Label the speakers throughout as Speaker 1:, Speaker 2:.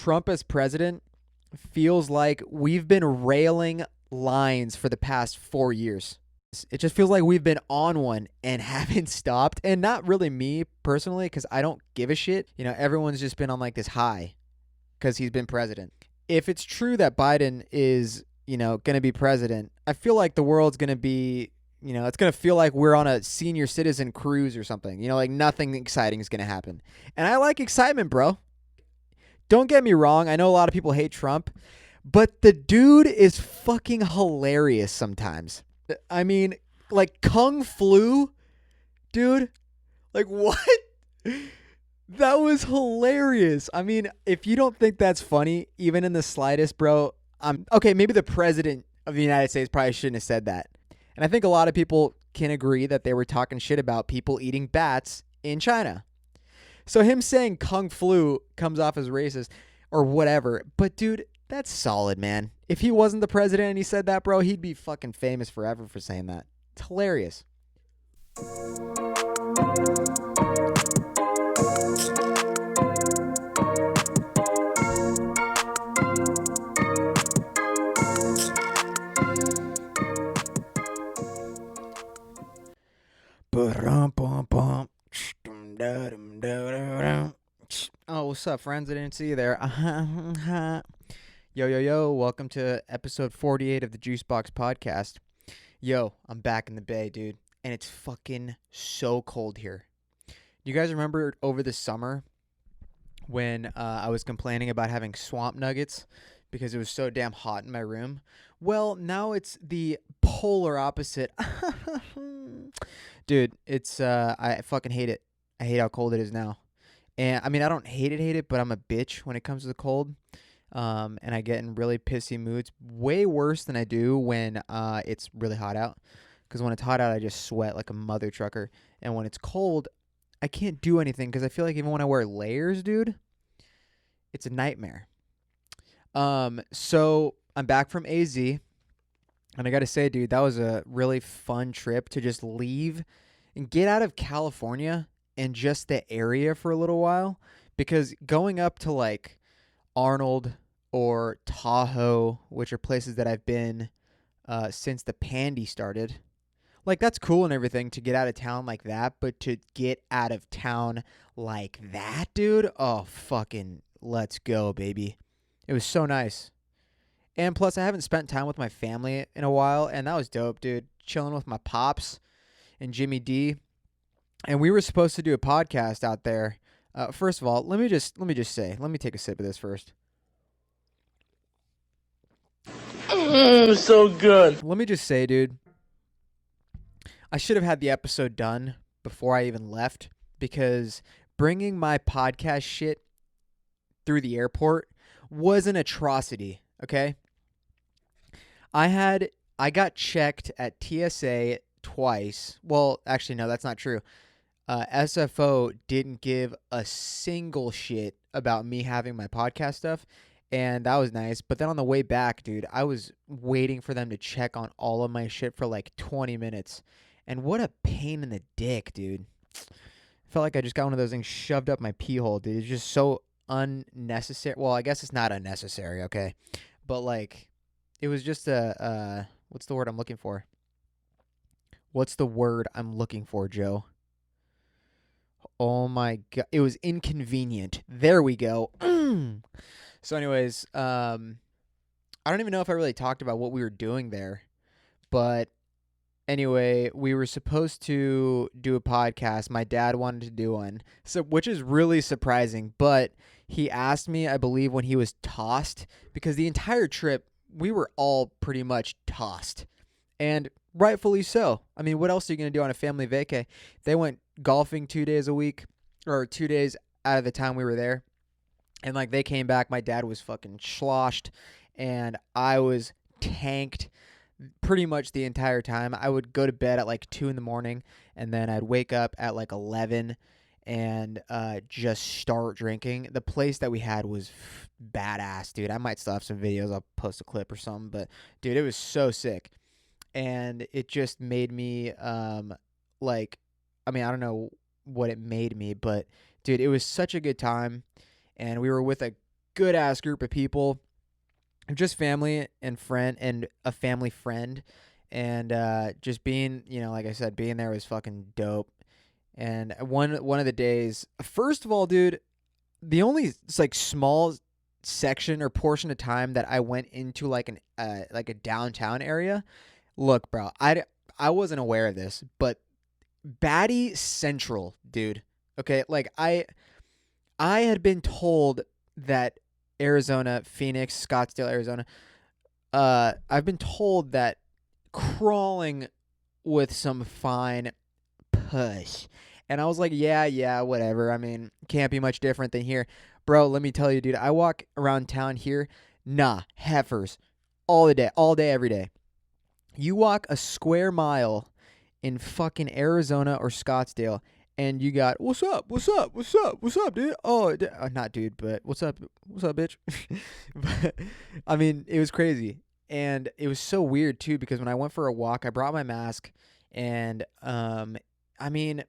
Speaker 1: Trump as president feels like we've been railing lines for the past 4 years. It just feels like we've been on one and haven't stopped. And not really me personally, because I don't give a shit. You know, everyone's just been on like this high because he's been president. If it's true that Biden is, going to be president, I feel like the world's going to be, it's going to feel like we're on a senior citizen cruise or something. Like nothing exciting is going to happen. And I like excitement, bro. Don't get me wrong. I know a lot of people hate Trump, but the dude is fucking hilarious sometimes. I mean, like Kung Flu, dude. Like what? That was hilarious. I mean, if you don't think that's funny, even in the slightest, bro, okay, maybe the president of the United States probably shouldn't have said that. And I think a lot of people can agree that they were talking shit about people eating bats in China. So him saying Kung Flu comes off as racist or whatever. But dude, that's solid, man. If he wasn't the president and he said that, bro, he'd be fucking famous forever for saying that. It's hilarious. Oh, what's up, friends? I didn't see you there. Yo. Welcome to episode 48 of the Juicebox podcast. Yo, I'm back in the Bay, dude. And it's fucking so cold here. You guys remember over the summer when I was complaining about having swamp nuggets because it was so damn hot in my room? Well, now it's the polar opposite. Dude, it's I fucking hate it. I hate how cold it is now. And I mean, I don't hate it, but I'm a bitch when it comes to the cold. And I get in really pissy moods, way worse than I do when it's really hot out. Because when it's hot out, I just sweat like a mother trucker. And when it's cold, I can't do anything because I feel like even when I wear layers, dude, it's a nightmare. So I'm back from AZ. And I got to say, dude, that was a really fun trip to just leave and get out of California and just the area for a little while. Because going up to like Arnold or Tahoe, which are places that I've been since the pandy started, like that's cool and everything to get out of town like that. But to get out of town like that, dude, oh, fucking let's go, baby. It was so nice. And plus, I haven't spent time with my family in a while, and that was dope, dude. Chilling with my pops and Jimmy D. And we were supposed to do a podcast out there. First of all, let me just say, let me take a sip of this first.
Speaker 2: So good.
Speaker 1: Let me just say, dude, I should have had the episode done before I even left because bringing my podcast shit through the airport was an atrocity, okay? I got checked at TSA twice. Well, actually, no, that's not true. SFO didn't give a single shit about me having my podcast stuff, and that was nice. But then on the way back, dude, I was waiting for them to check on all of my shit for like 20 minutes. And what a pain in the dick, dude. I felt like I just got one of those things shoved up my pee hole, dude. It's just so unnecessary. Well, I guess it's not unnecessary, okay? But like, it was just what's the word I'm looking for? What's the word I'm looking for, Joe? Oh my God. It was inconvenient. There we go. So anyways, I don't even know if I really talked about what we were doing there. But anyway, we were supposed to do a podcast. My dad wanted to do one, which is really surprising. But he asked me, I believe, when he was tossed, because the entire trip, we were all pretty much tossed. And rightfully so. I mean, what else are you going to do on a family vacay? They went golfing 2 days a week, or 2 days out of the time we were there. And like they came back, my dad was fucking sloshed, and I was tanked pretty much the entire time. I would go to bed at like 2 a.m, and then I'd wake up at like 11 and just start drinking. The place that we had was badass, dude. I might still have some videos. I'll post a clip or something. But dude, it was so sick. And it just made me like, I mean, I don't know what it made me, but dude, it was such a good time. And we were with a good ass group of people, just family and friend and a family friend, and just being, like I said, being there was fucking dope. And one of the days, first of all, dude, the only like small section or portion of time that I went into like a downtown area. Look, bro, I wasn't aware of this, but Batty Central, dude. Okay, like I had been told that Arizona, Phoenix, Scottsdale, Arizona. I've been told that crawling with some fine push. And I was like, yeah, whatever. I mean, can't be much different than here. Bro, let me tell you, dude, I walk around town here. Nah, heifers. All day, every day. You walk a square mile in fucking Arizona or Scottsdale, and you got, what's up, dude? Oh, not dude, but what's up, bitch? But, I mean, it was crazy. And it was so weird, too, because when I went for a walk, I brought my mask, and, I mean,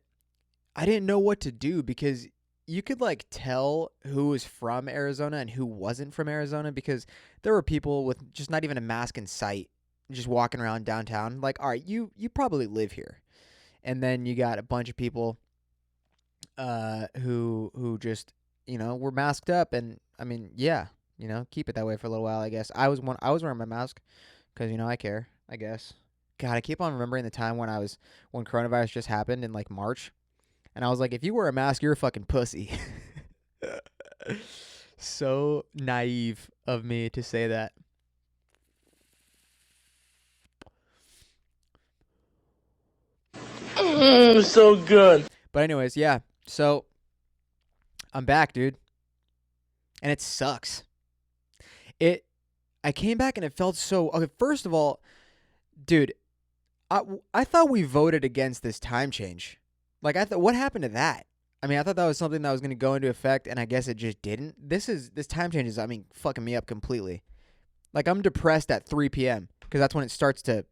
Speaker 1: I didn't know what to do because you could like tell who was from Arizona and who wasn't from Arizona because there were people with just not even a mask in sight just walking around downtown. Like, all right, you probably live here. And then you got a bunch of people who just, were masked up, and I mean, yeah, keep it that way for a little while, I guess. I was wearing my mask cuz I care, I guess. God, I keep on remembering the time when coronavirus just happened in like March. And I was like, if you wear a mask, you're a fucking pussy. So naive of me to say that.
Speaker 2: So good.
Speaker 1: But anyways, yeah. So I'm back, dude. And it sucks. I came back and it felt so. Okay, first of all, dude, I thought we voted against this time change. Like, I thought, what happened to that? I mean, I thought that was something that was going to go into effect, and I guess it just didn't. This time change is, I mean, fucking me up completely. Like, I'm depressed at 3 p.m. because that's when it starts to,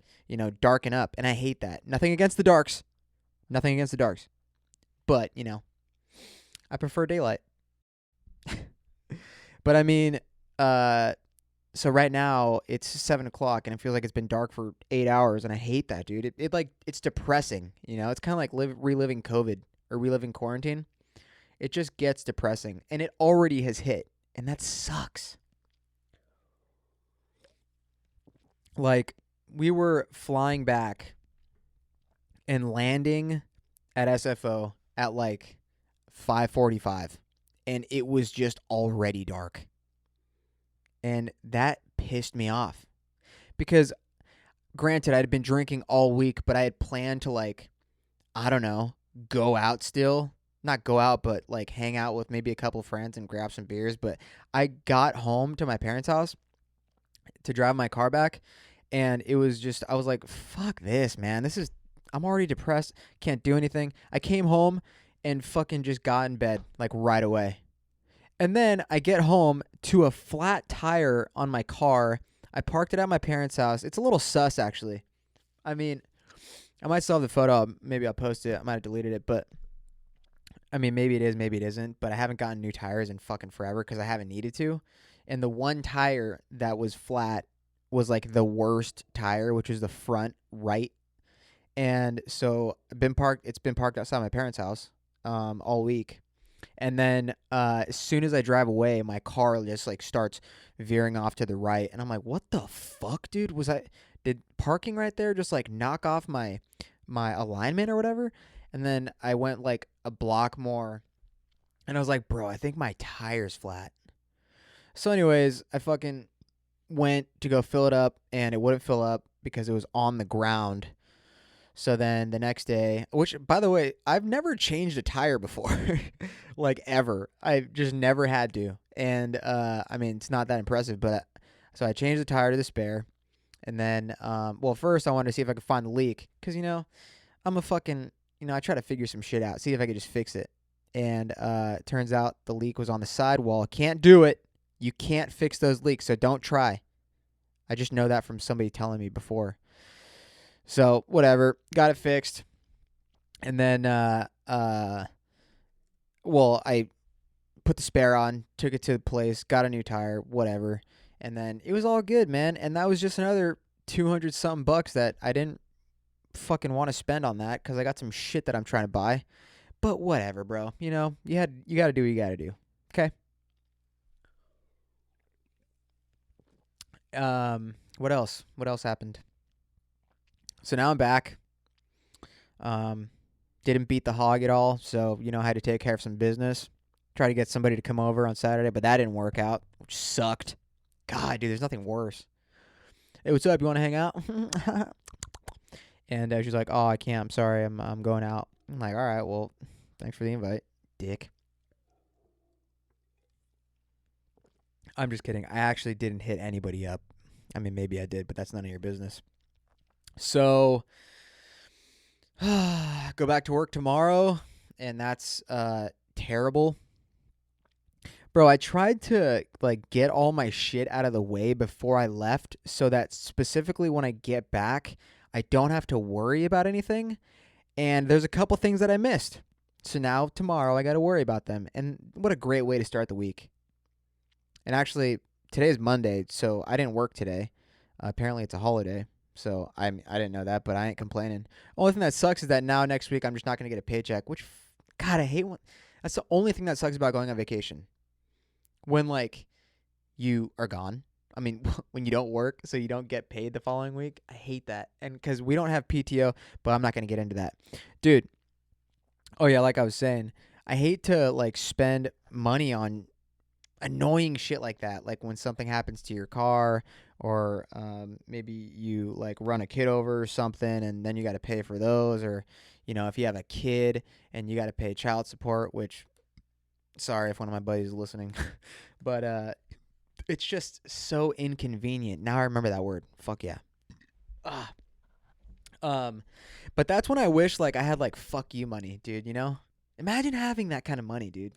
Speaker 1: darken up, and I hate that. Nothing against the darks. But, I prefer daylight. But, I mean, so right now it's 7 o'clock, and it feels like it's been dark for 8 hours, and I hate that, dude. It's depressing, It's kind of like reliving COVID or reliving quarantine. It just gets depressing, and it already has hit, and that sucks. Like, we were flying back and landing at SFO at like 5:45, and it was just already dark. And that pissed me off because, granted, I'd been drinking all week, but I had planned to, like, I don't know, go out still. Not go out, but like hang out with maybe a couple friends and grab some beers. But I got home to my parents' house to drive my car back, and it was just, I was like, fuck this, man. I'm already depressed. Can't do anything. I came home and fucking just got in bed like right away. And then I get home to a flat tire on my car. I parked it at my parents' house. It's a little sus, actually. I mean, I might still have the photo. Maybe I'll post it. I might have deleted it. But, I mean, maybe it is, maybe it isn't. But I haven't gotten new tires in fucking forever because I haven't needed to. And the one tire that was flat was like the worst tire, which was the front right. And so it's been parked outside my parents' house all week. And then as soon as I drive away, my car just like starts veering off to the right, and I'm like, "What the fuck, dude? Did parking right there just like knock off my alignment or whatever?" And then I went like a block more, and I was like, "Bro, I think my tire's flat." So, anyways, I fucking went to go fill it up, and it wouldn't fill up because it was on the ground. So then the next day, which, by the way, I've never changed a tire before, like, ever. I've just never had to. And, I mean, it's not that impressive, but so I changed the tire to the spare. And then, well, first I wanted to see if I could find the leak because, I'm a fucking, I try to figure some shit out, see if I could just fix it. And it turns out the leak was on the sidewall. Can't do it. You can't fix those leaks, so don't try. I just know that from somebody telling me before. So, whatever. Got it fixed. And then, well, I put the spare on, took it to the place, got a new tire, whatever. And then it was all good, man. And that was just another 200 something bucks that I didn't fucking want to spend on that because I got some shit that I'm trying to buy. But whatever, bro. You know, you got to do what you got to do. Okay. What else? What else happened? So now I'm back. Didn't beat the hog at all, so I had to take care of some business. Try to get somebody to come over on Saturday, but that didn't work out, which sucked. God, dude, there's nothing worse. Hey, what's up? You want to hang out? And she's like, "Oh, I can't. I'm sorry. I'm going out." I'm like, "All right, well, thanks for the invite, dick." I'm just kidding. I actually didn't hit anybody up. I mean, maybe I did, but that's none of your business. So, go back to work tomorrow, and that's terrible. Bro, I tried to get all my shit out of the way before I left so that specifically when I get back, I don't have to worry about anything. And there's a couple things that I missed. So now tomorrow I got to worry about them. And what a great way to start the week. And actually, today is Monday, so I didn't work today. Apparently it's a holiday. So I didn't know that, but I ain't complaining. Only thing that sucks is that now next week I'm just not going to get a paycheck, which, God, I hate when. That's the only thing that sucks about going on vacation. When, you are gone. I mean, when you don't work, so you don't get paid the following week. I hate that. And because we don't have PTO, but I'm not going to get into that. Dude. Oh, yeah, like I was saying, I hate to, spend money on annoying shit like that. Like when something happens to your car or maybe you, run a kid over or something and then you got to pay for those. Or, if you have a kid and you got to pay child support, which... Sorry if one of my buddies is listening. But it's just so inconvenient. Now I remember that word. Fuck yeah. But that's when I wish I had fuck you money, dude, Imagine having that kind of money, dude.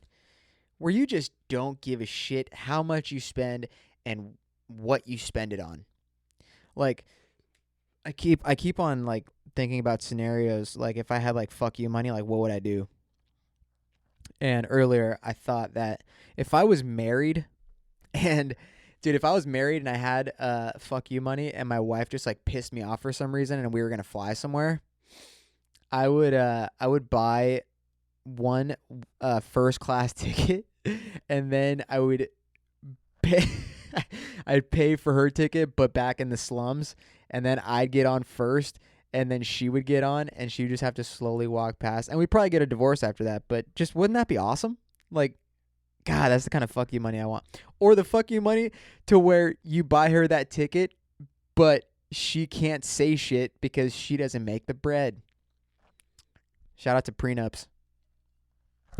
Speaker 1: Where you just don't give a shit how much you spend and what you spend it on. I keep on thinking about scenarios if I had fuck you money, what would I do? And earlier, I thought that if I was married and, dude, if I was married and I had fuck you money and my wife just pissed me off for some reason and we were going to fly somewhere, I would buy one first class ticket and then I would pay, I'd pay for her ticket, but back in the slums, and then I'd get on first. And then she would get on, and she would just have to slowly walk past. And we'd probably get a divorce after that. But just wouldn't that be awesome? God, that's the kind of fuck you money I want. Or the fuck you money to where you buy her that ticket, but she can't say shit because she doesn't make the bread. Shout out to prenups.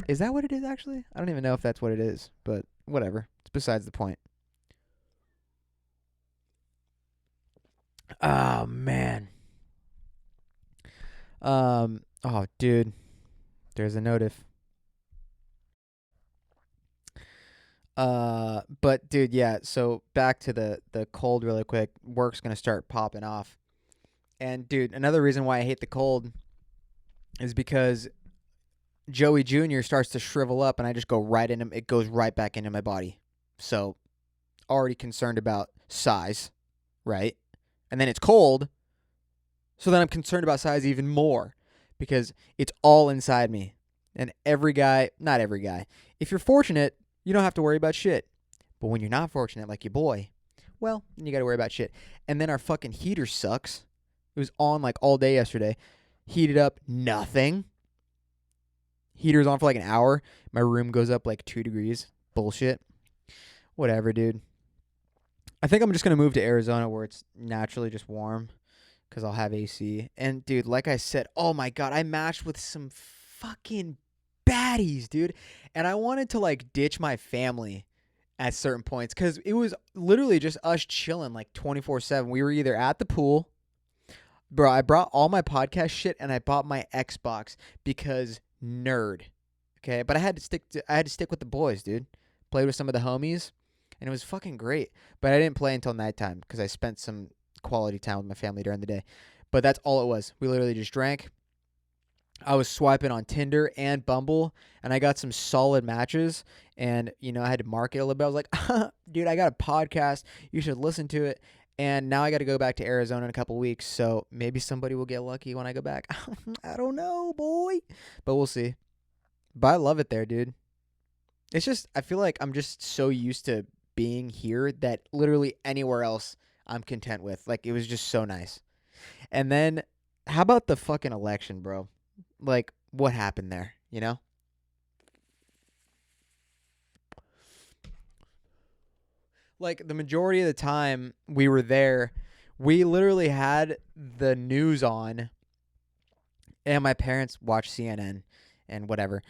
Speaker 1: Is that what it is, actually? I don't even know if that's what it is. But whatever. It's besides the point. Oh, man. Oh, dude, there's a notif. But dude, yeah, so back to the cold really quick. Work's going to start popping off. And dude, another reason why I hate the cold is because Joey Jr. starts to shrivel up and I just go right in him. It goes right back into my body. So already concerned about size, right? And then it's cold. So then I'm concerned about size even more because it's all inside me. And every guy, not every guy, if you're fortunate, you don't have to worry about shit. But when you're not fortunate, like your boy, well, then you got to worry about shit. And then our fucking heater sucks. It was on all day yesterday. Heated up, nothing. Heater's on for an hour. My room goes up 2 degrees. Bullshit. Whatever, dude. I think I'm just going to move to Arizona where it's naturally just warm. Because I'll have AC. And, dude, like I said, oh, my God, I matched with some fucking baddies, dude. And I wanted to, ditch my family at certain points. Because it was literally just us chilling, 24/7. We were either at the pool. Bro, I brought all my podcast shit, and I bought my Xbox because nerd. Okay? But I had to stick with the boys, dude. Played with some of the homies. And it was fucking great. But I didn't play until nighttime because I spent some quality time with my family during the day. But that's all it was. We literally just drank, I was swiping on Tinder and Bumble, and I got some solid matches. And I had to market a little bit. I was like, dude, I got a podcast. You should listen to it. And now I got to go back to Arizona in a couple weeks, so maybe somebody will get lucky when I go back. I don't know, boy, but we'll see. But I love it there, dude. It's just I feel like I'm just so used to being here that literally anywhere else I'm content with. Like it was just so nice. And then how about the fucking election, bro? Like what happened there, Like the majority of the time we were there, we literally had the news on and my parents watched CNN and whatever.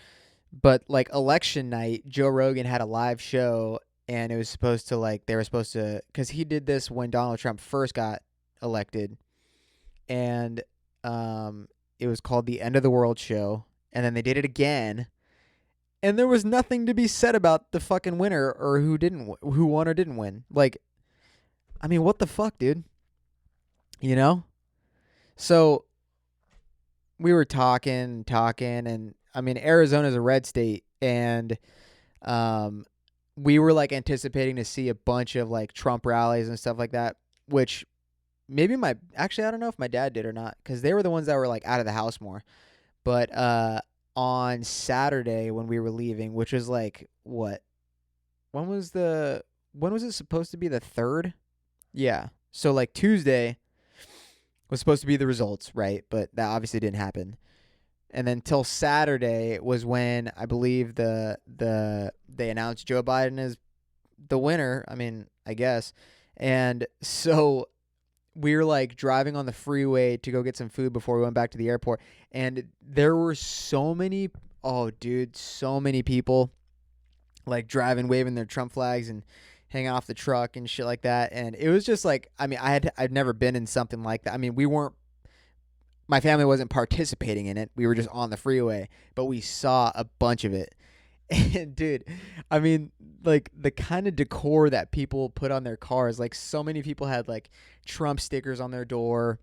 Speaker 1: But like election night, Joe Rogan had a live show and it was supposed to like they were supposed to cuz he did this when Donald Trump first got elected and it was called the End of the World show and then they did it again and there was nothing to be said about the fucking winner or who won or didn't win. Like I mean, what the fuck, dude? You know? So we were talking, and I mean, Arizona's a red state, and um, we were like anticipating to see a bunch of like Trump rallies and stuff like that, which maybe actually I don't know if my dad did or not, because they were the ones that were like out of the house more. But on Saturday when we were leaving, which was like what? When was it supposed to be the 3rd? Yeah. So like Tuesday was supposed to be the results, right? But that obviously didn't happen. And then till Saturday was when I believe they announced Joe Biden as the winner. I mean, I guess. And so we were like driving on the freeway to go get some food before we went back to the airport, and there were so many so many people like driving, waving their Trump flags and hanging off the truck and shit like that. And it was just like, I mean, I'd never been in something like that. I mean, my family wasn't participating in it. We were just on the freeway, but we saw a bunch of it. And dude, I mean, like the kind of decor that people put on their cars, like so many people had like Trump stickers on their door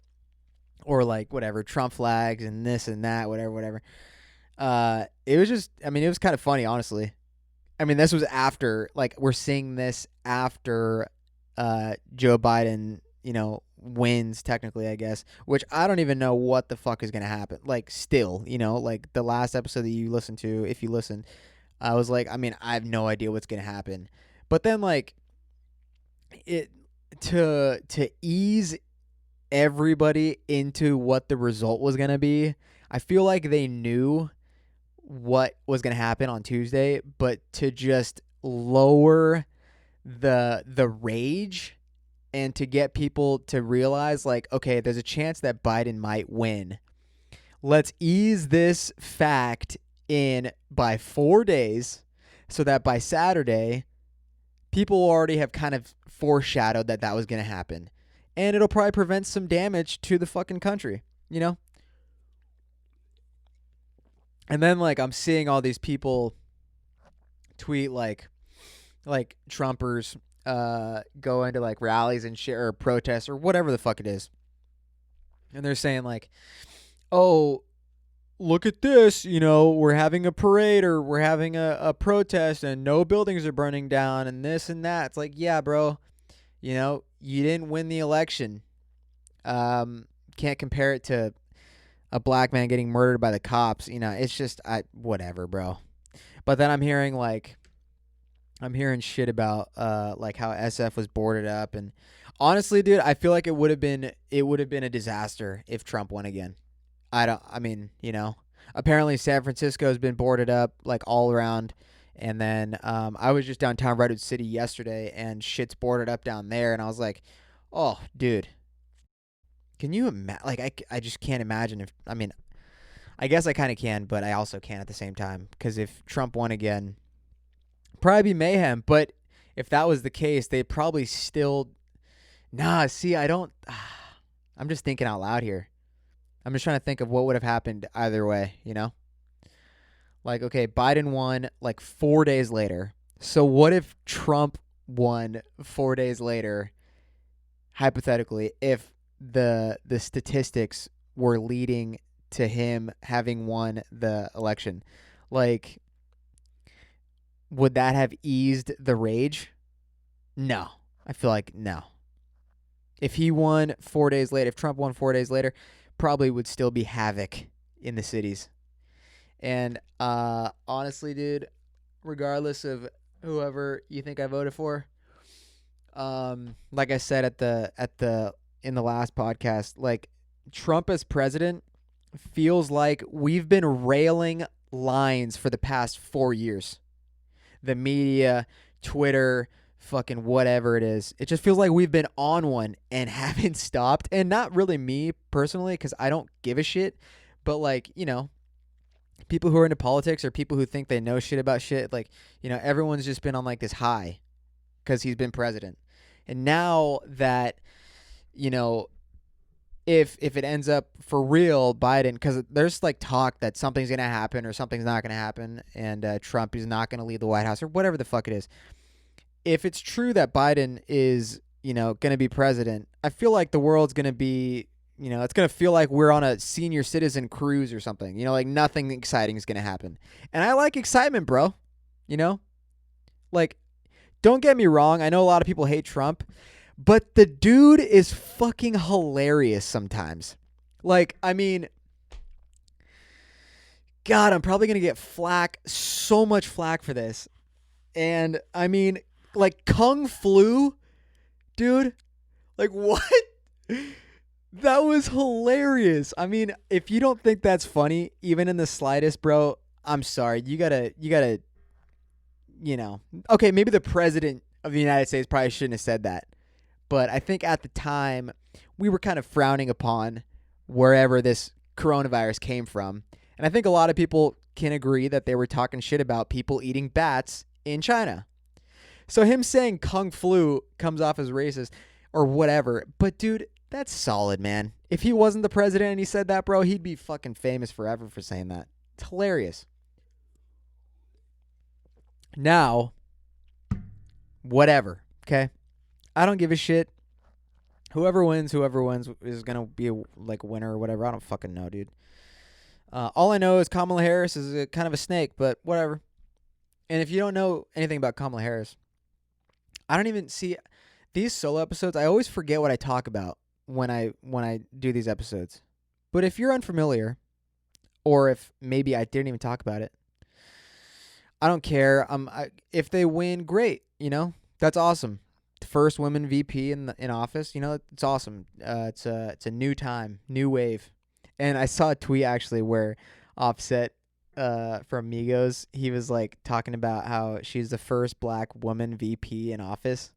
Speaker 1: or like whatever, Trump flags and this and that, whatever. It was just, I mean, it was kind of funny, honestly. I mean, this was after, like, we're seeing this after Joe Biden, wins technically, I guess, which I don't even know what the fuck is going to happen. Like, still, like the last episode that you listened to, if you listened, I was like, I mean, I have no idea what's going to happen. But then, like, it to ease everybody into what the result was going to be, I feel like they knew what was going to happen on Tuesday, but to just lower the rage and to get people to realize like, okay, there's a chance that Biden might win. Let's ease this fact in by 4 days so that by Saturday people already have kind of foreshadowed that that was going to happen. And it'll probably prevent some damage to the fucking country, And then like I'm seeing all these people tweet like Trumpers go into like rallies and shit or protests or whatever the fuck it is. And they're saying like, "Oh, look at this, we're having a parade or we're having a protest and no buildings are burning down and this and that." It's like, "Yeah, bro. You didn't win the election. Can't compare it to a black man getting murdered by the cops. It's just whatever, bro." But then I'm hearing shit about like how SF was boarded up, and honestly, dude, I feel like it would have been a disaster if Trump won again. Apparently San Francisco has been boarded up like all around, and then I was just downtown Redwood City yesterday, and shit's boarded up down there, and I was like, oh, dude, can you imagine? Like, I just can't imagine if, I mean, I guess I kind of can, but I also can't at the same time, because if Trump won again, probably be mayhem. But if that was the case, they'd probably still, see, I don't, I'm just thinking out loud here. I'm just trying to think of what would have happened either way, Like, okay, Biden won like 4 days later. So what if Trump won 4 days later, hypothetically, if the statistics were leading to him having won the election. Like, would that have eased the rage? No. I feel like no. If he won 4 days later, if Trump won 4 days later, probably would still be havoc in the cities. And honestly, dude, regardless of whoever you think I voted for, like I said in the last podcast, like Trump as president feels like we've been railing lines for the past 4 years. The media, Twitter, fucking whatever it is. It just feels like we've been on one and haven't stopped. And not really me personally, because I don't give a shit. But like, people who are into politics or people who think they know shit about shit, like, everyone's just been on like this high because he's been president. And now that, if it ends up for real, Biden, because there's like talk that something's going to happen or something's not going to happen and Trump is not going to leave the White House or whatever the fuck it is. If it's true that Biden is, going to be president, I feel like the world's going to be, it's going to feel like we're on a senior citizen cruise or something. Like nothing exciting is going to happen. And I like excitement, bro. Like, don't get me wrong. I know a lot of people hate Trump, but the dude is fucking hilarious sometimes. Like, I mean, God, I'm probably going to get so much flack for this. And I mean, like Kung Flu, dude, like what? That was hilarious. I mean, if you don't think that's funny, even in the slightest, bro, I'm sorry. You gotta, okay, maybe the president of the United States probably shouldn't have said that. But I think at the time, we were kind of frowning upon wherever this coronavirus came from. And I think a lot of people can agree that they were talking shit about people eating bats in China. So him saying Kung Flu comes off as racist or whatever. But dude, that's solid, man. If he wasn't the president and he said that, bro, he'd be fucking famous forever for saying that. It's hilarious. Now, whatever, okay? I don't give a shit. Whoever wins is going to be a winner or whatever. I don't fucking know, dude. All I know is Kamala Harris is kind of a snake, but whatever. And if you don't know anything about Kamala Harris, I don't even see these solo episodes. I always forget what I talk about when I do these episodes. But if you're unfamiliar, or if maybe I didn't even talk about it, I don't care. If they win, great. That's awesome. First women VP in office. It's awesome. It's a new time, new wave. And I saw a tweet actually where Offset from Migos, he was like talking about how she's the first black woman VP in office.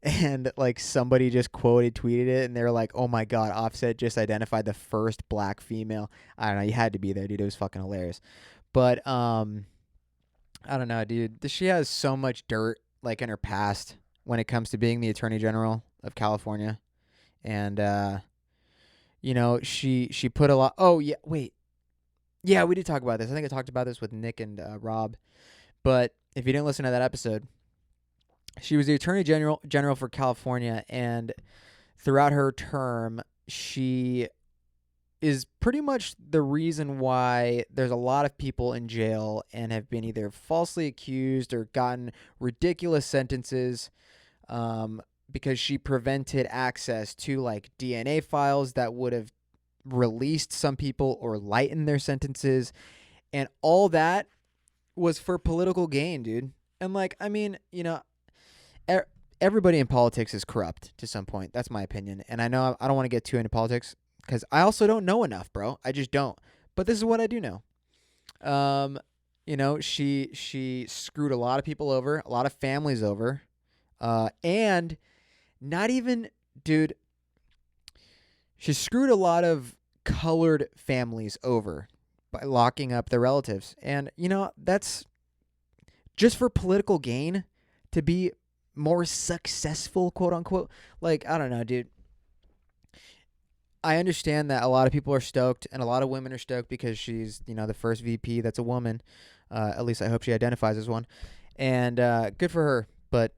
Speaker 1: And like somebody just tweeted it, and they're like, "Oh my God, Offset just identified the first black female." I don't know. You had to be there, dude. It was fucking hilarious. But I don't know, dude. She has so much dirt like in her past when it comes to being the Attorney General of California, and she put a lot. Oh yeah, wait, yeah, we did talk about this. I think I talked about this with Nick and Rob. But if you didn't listen to that episode, she was the Attorney General for California, and throughout her term, she is pretty much the reason why there's a lot of people in jail and have been either falsely accused or gotten ridiculous sentences because she prevented access to like DNA files that would have released some people or lightened their sentences. And all that was for political gain, dude. And like, I mean, everybody in politics is corrupt to some point. That's my opinion. And I know I don't want to get too into politics because I also don't know enough, bro. I just don't. But this is what I do know. She screwed a lot of people over, a lot of families over. And not even, dude, she screwed a lot of colored families over by locking up their relatives. And, that's just for political gain, to be more successful, quote unquote. Like, I don't know, dude. I understand that a lot of people are stoked and a lot of women are stoked because she's, the first VP that's a woman. At least I hope she identifies as one. And good for her. But,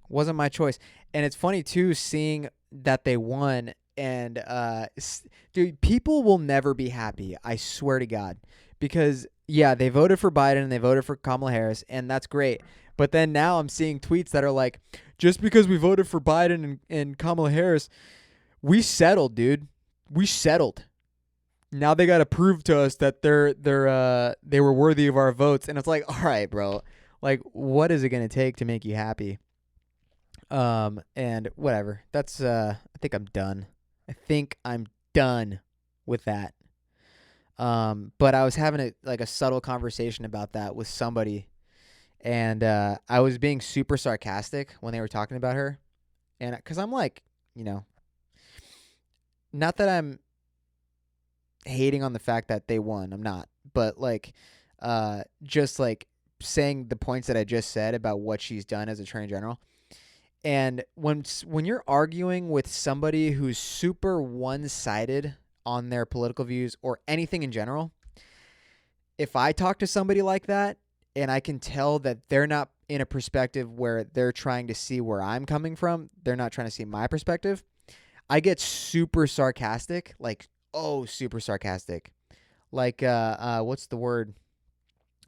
Speaker 1: wasn't my choice. And it's funny, too, seeing that they won And dude, people will never be happy. I swear to God, because yeah, they voted for Biden and they voted for Kamala Harris, and that's great. But then now I'm seeing tweets that are like, just because we voted for Biden and Kamala Harris, we settled, dude. We settled. Now they got to prove to us that they were worthy of our votes, and it's like, all right, bro. Like, what is it gonna take to make you happy? And whatever. That's I think I'm done. I think I'm done with that. But I was having a subtle conversation about that with somebody, and I was being super sarcastic when they were talking about her, and because I'm like, not that I'm hating on the fact that they won. I'm not, but just like saying the points that I just said about what she's done as attorney general. And when you're arguing with somebody who's super one-sided on their political views or anything in general, if I talk to somebody like that and I can tell that they're not in a perspective where they're trying to see where I'm coming from, they're not trying to see my perspective, I get super sarcastic, super sarcastic. What's the word?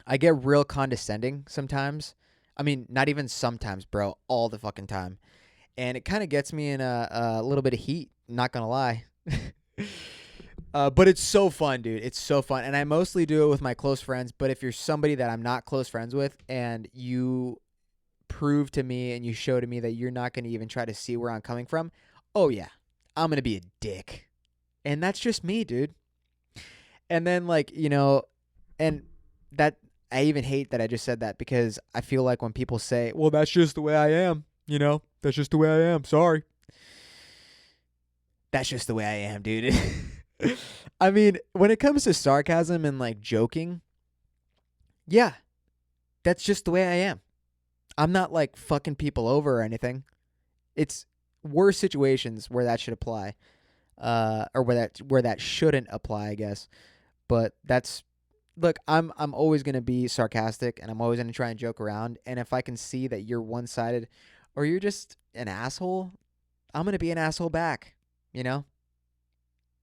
Speaker 1: I get real condescending sometimes. I mean, not even sometimes, bro, all the fucking time. And it kind of gets me in a little bit of heat, not going to lie. But it's so fun, dude. It's so fun. And I mostly do it with my close friends. But if you're somebody that I'm not close friends with and you prove to me and you show to me that you're not going to even try to see where I'm coming from, oh, yeah, I'm going to be a dick. And that's just me, dude. And then, and that I even hate that I just said that because I feel like when people say, well, that's just the way I am, that's just the way I am. Sorry. That's just the way I am, dude. I mean, when it comes to sarcasm and joking, yeah, that's just the way I am. I'm not fucking people over or anything. It's worse situations where that should apply, or where that shouldn't apply, I guess. But look, I'm always gonna be sarcastic and I'm always gonna try and joke around. And if I can see that you're one-sided or you're just an asshole, I'm gonna be an asshole back.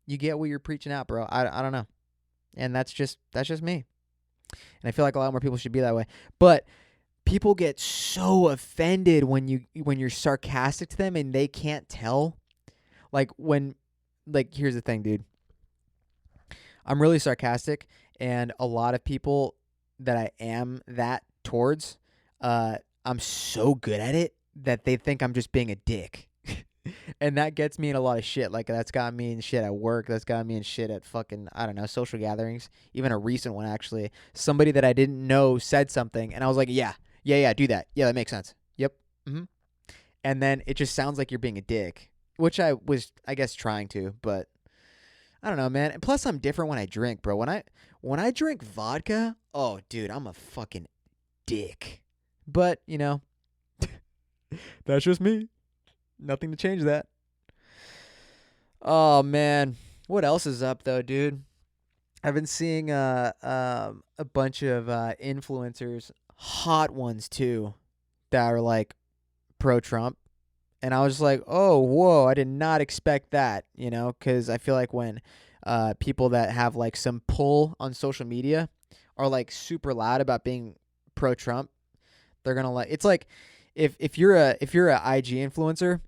Speaker 1: You get what you're preaching out, bro. I don't know, and that's just me. And I feel like a lot more people should be that way. But people get so offended when you're sarcastic to them and they can't tell. Here's the thing, dude. I'm really sarcastic, and a lot of people that I am that towards, I'm so good at it that they think I'm just being a dick. And that gets me in a lot of shit. That's got me in shit at work. That's got me in shit at fucking, I don't know, social gatherings. Even a recent one, actually. Somebody that I didn't know said something, and I was like, yeah, do that. Yeah, that makes sense. Yep. Mm-hmm. And then it just sounds like you're being a dick, which I was, I guess, trying to, but I don't know, man. And plus, I'm different when I drink, bro. When I drink vodka, oh, dude, I'm a fucking dick. But, that's just me. Nothing to change that. Oh, man. What else is up, though, dude? I've been seeing a bunch of influencers, hot ones, too, that are, pro-Trump. And I was just like, oh, whoa, I did not expect that, because I feel like when people that have, some pull on social media are, super loud about being pro-Trump, they're going to, it's like if you're a IG influencer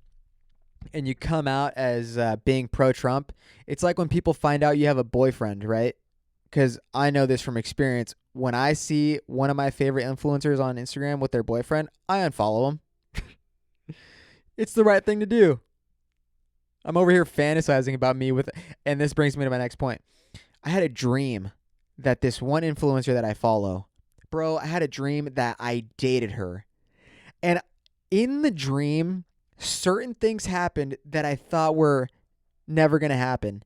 Speaker 1: and you come out as being pro-Trump, it's like when people find out you have a boyfriend, right? Because I know this from experience. When I see one of my favorite influencers on Instagram with their boyfriend, I unfollow them. It's the right thing to do. I'm over here fantasizing about me and this brings me to my next point. I had a dream that this one influencer that I follow, bro, I had a dream that I dated her. And in the dream, certain things happened that I thought were never going to happen.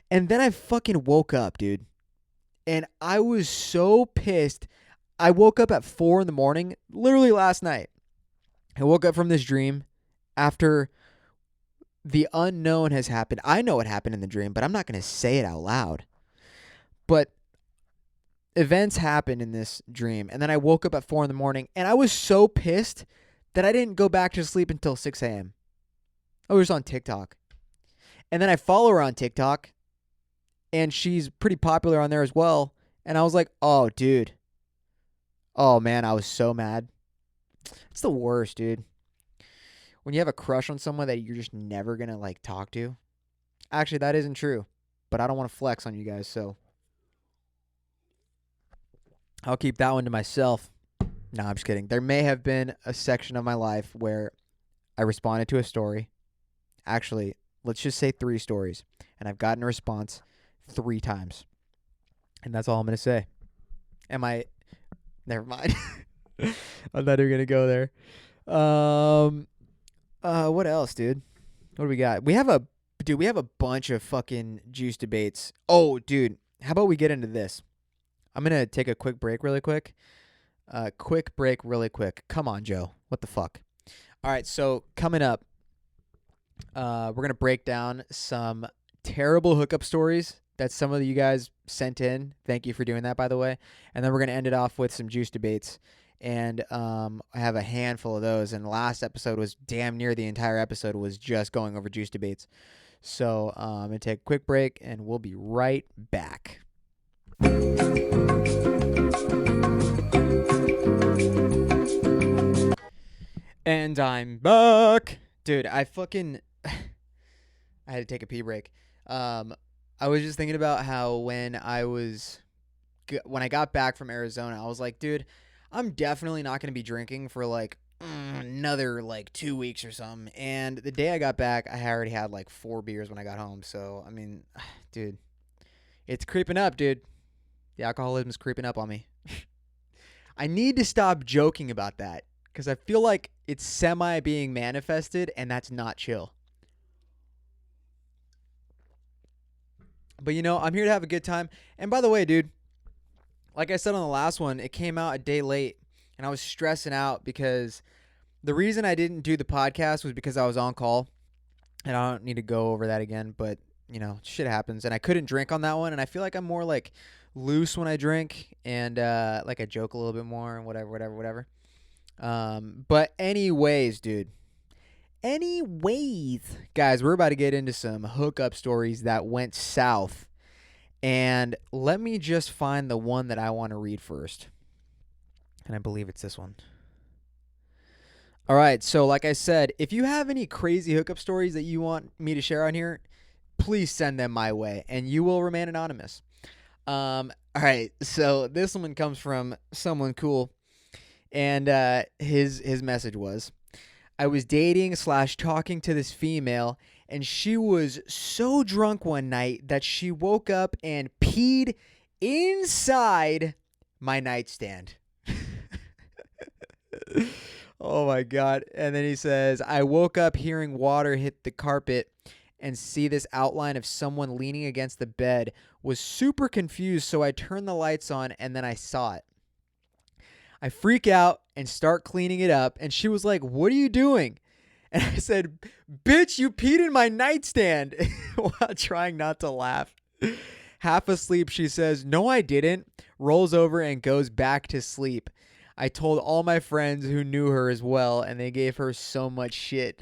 Speaker 1: And then I fucking woke up, dude. And I was so pissed. I woke up at 4 a.m, literally last night. I woke up from this dream after the unknown has happened. I know what happened in the dream, but I'm not going to say it out loud. But events happened in this dream. And then I woke up at 4 a.m. and I was so pissed that I didn't go back to sleep until 6 a.m. I was on TikTok. And then I follow her on TikTok, and she's pretty popular on there as well. And I was like, oh, dude. Oh, man, I was so mad. It's the worst, dude. When you have a crush on someone that you're just never going to, like, talk to. Actually, that isn't true. But I don't want to flex on you guys, so I'll keep that one to myself. No, I'm just kidding. There may have been a section of my life where I responded to a story. Actually, let's just say 3 stories. And I've gotten a response 3 times. And that's all I'm going to say. Never mind. I'm not even going to go there. What else, dude? What do we got? We have a bunch of fucking juice debates. Oh, dude. How about we get into this? I'm going to take a quick break really quick. Come on, Joe. What the fuck? All right, so coming up, we're going to break down some terrible hookup stories that some of you guys sent in. Thank you for doing that, by the way. And then we're going to end it off with some juice debates. And I have a handful of those. And the last episode was damn near the entire episode was just going over juice debates. So I'm going to take a quick break, and we'll be right back. And I'm back. Dude, I had to take a pee break. I was just thinking about how when I got back from Arizona, I was like, dude, I'm definitely not going to be drinking for like another like 2 weeks or something. And the day I got back, I already had like 4 beers when I got home. So, I mean, dude, it's creeping up, dude. The alcoholism is creeping up on me. I need to stop joking about that because I feel like it's semi being manifested, and that's not chill. But, I'm here to have a good time. And by the way, dude, like I said on the last one, it came out a day late, and I was stressing out because the reason I didn't do the podcast was because I was on call, and I don't need to go over that again, but, shit happens. And I couldn't drink on that one, and I feel like I'm more, like, loose when I drink, and, like, I joke a little bit more and whatever. But anyways, dude. Guys, we're about to get into some hookup stories that went south. And let me just find the one that I want to read first. And I believe it's this one. All right, so like I said, if you have any crazy hookup stories that you want me to share on here, please send them my way, and you will remain anonymous. All right, so this one comes from someone cool, and his message was, I was dating / talking to this female, and she was so drunk one night that she woke up and peed inside my nightstand. Oh my God. And then he says, I woke up hearing water hit the carpet and see this outline of someone leaning against the bed. Was super confused, so I turned the lights on, and then I saw it. I freak out and start cleaning it up, and she was like, what are you doing? And I said, bitch, you peed in my nightstand, while trying not to laugh. Half asleep, she says, no, I didn't, rolls over and goes back to sleep. I told all my friends who knew her as well, and they gave her so much shit.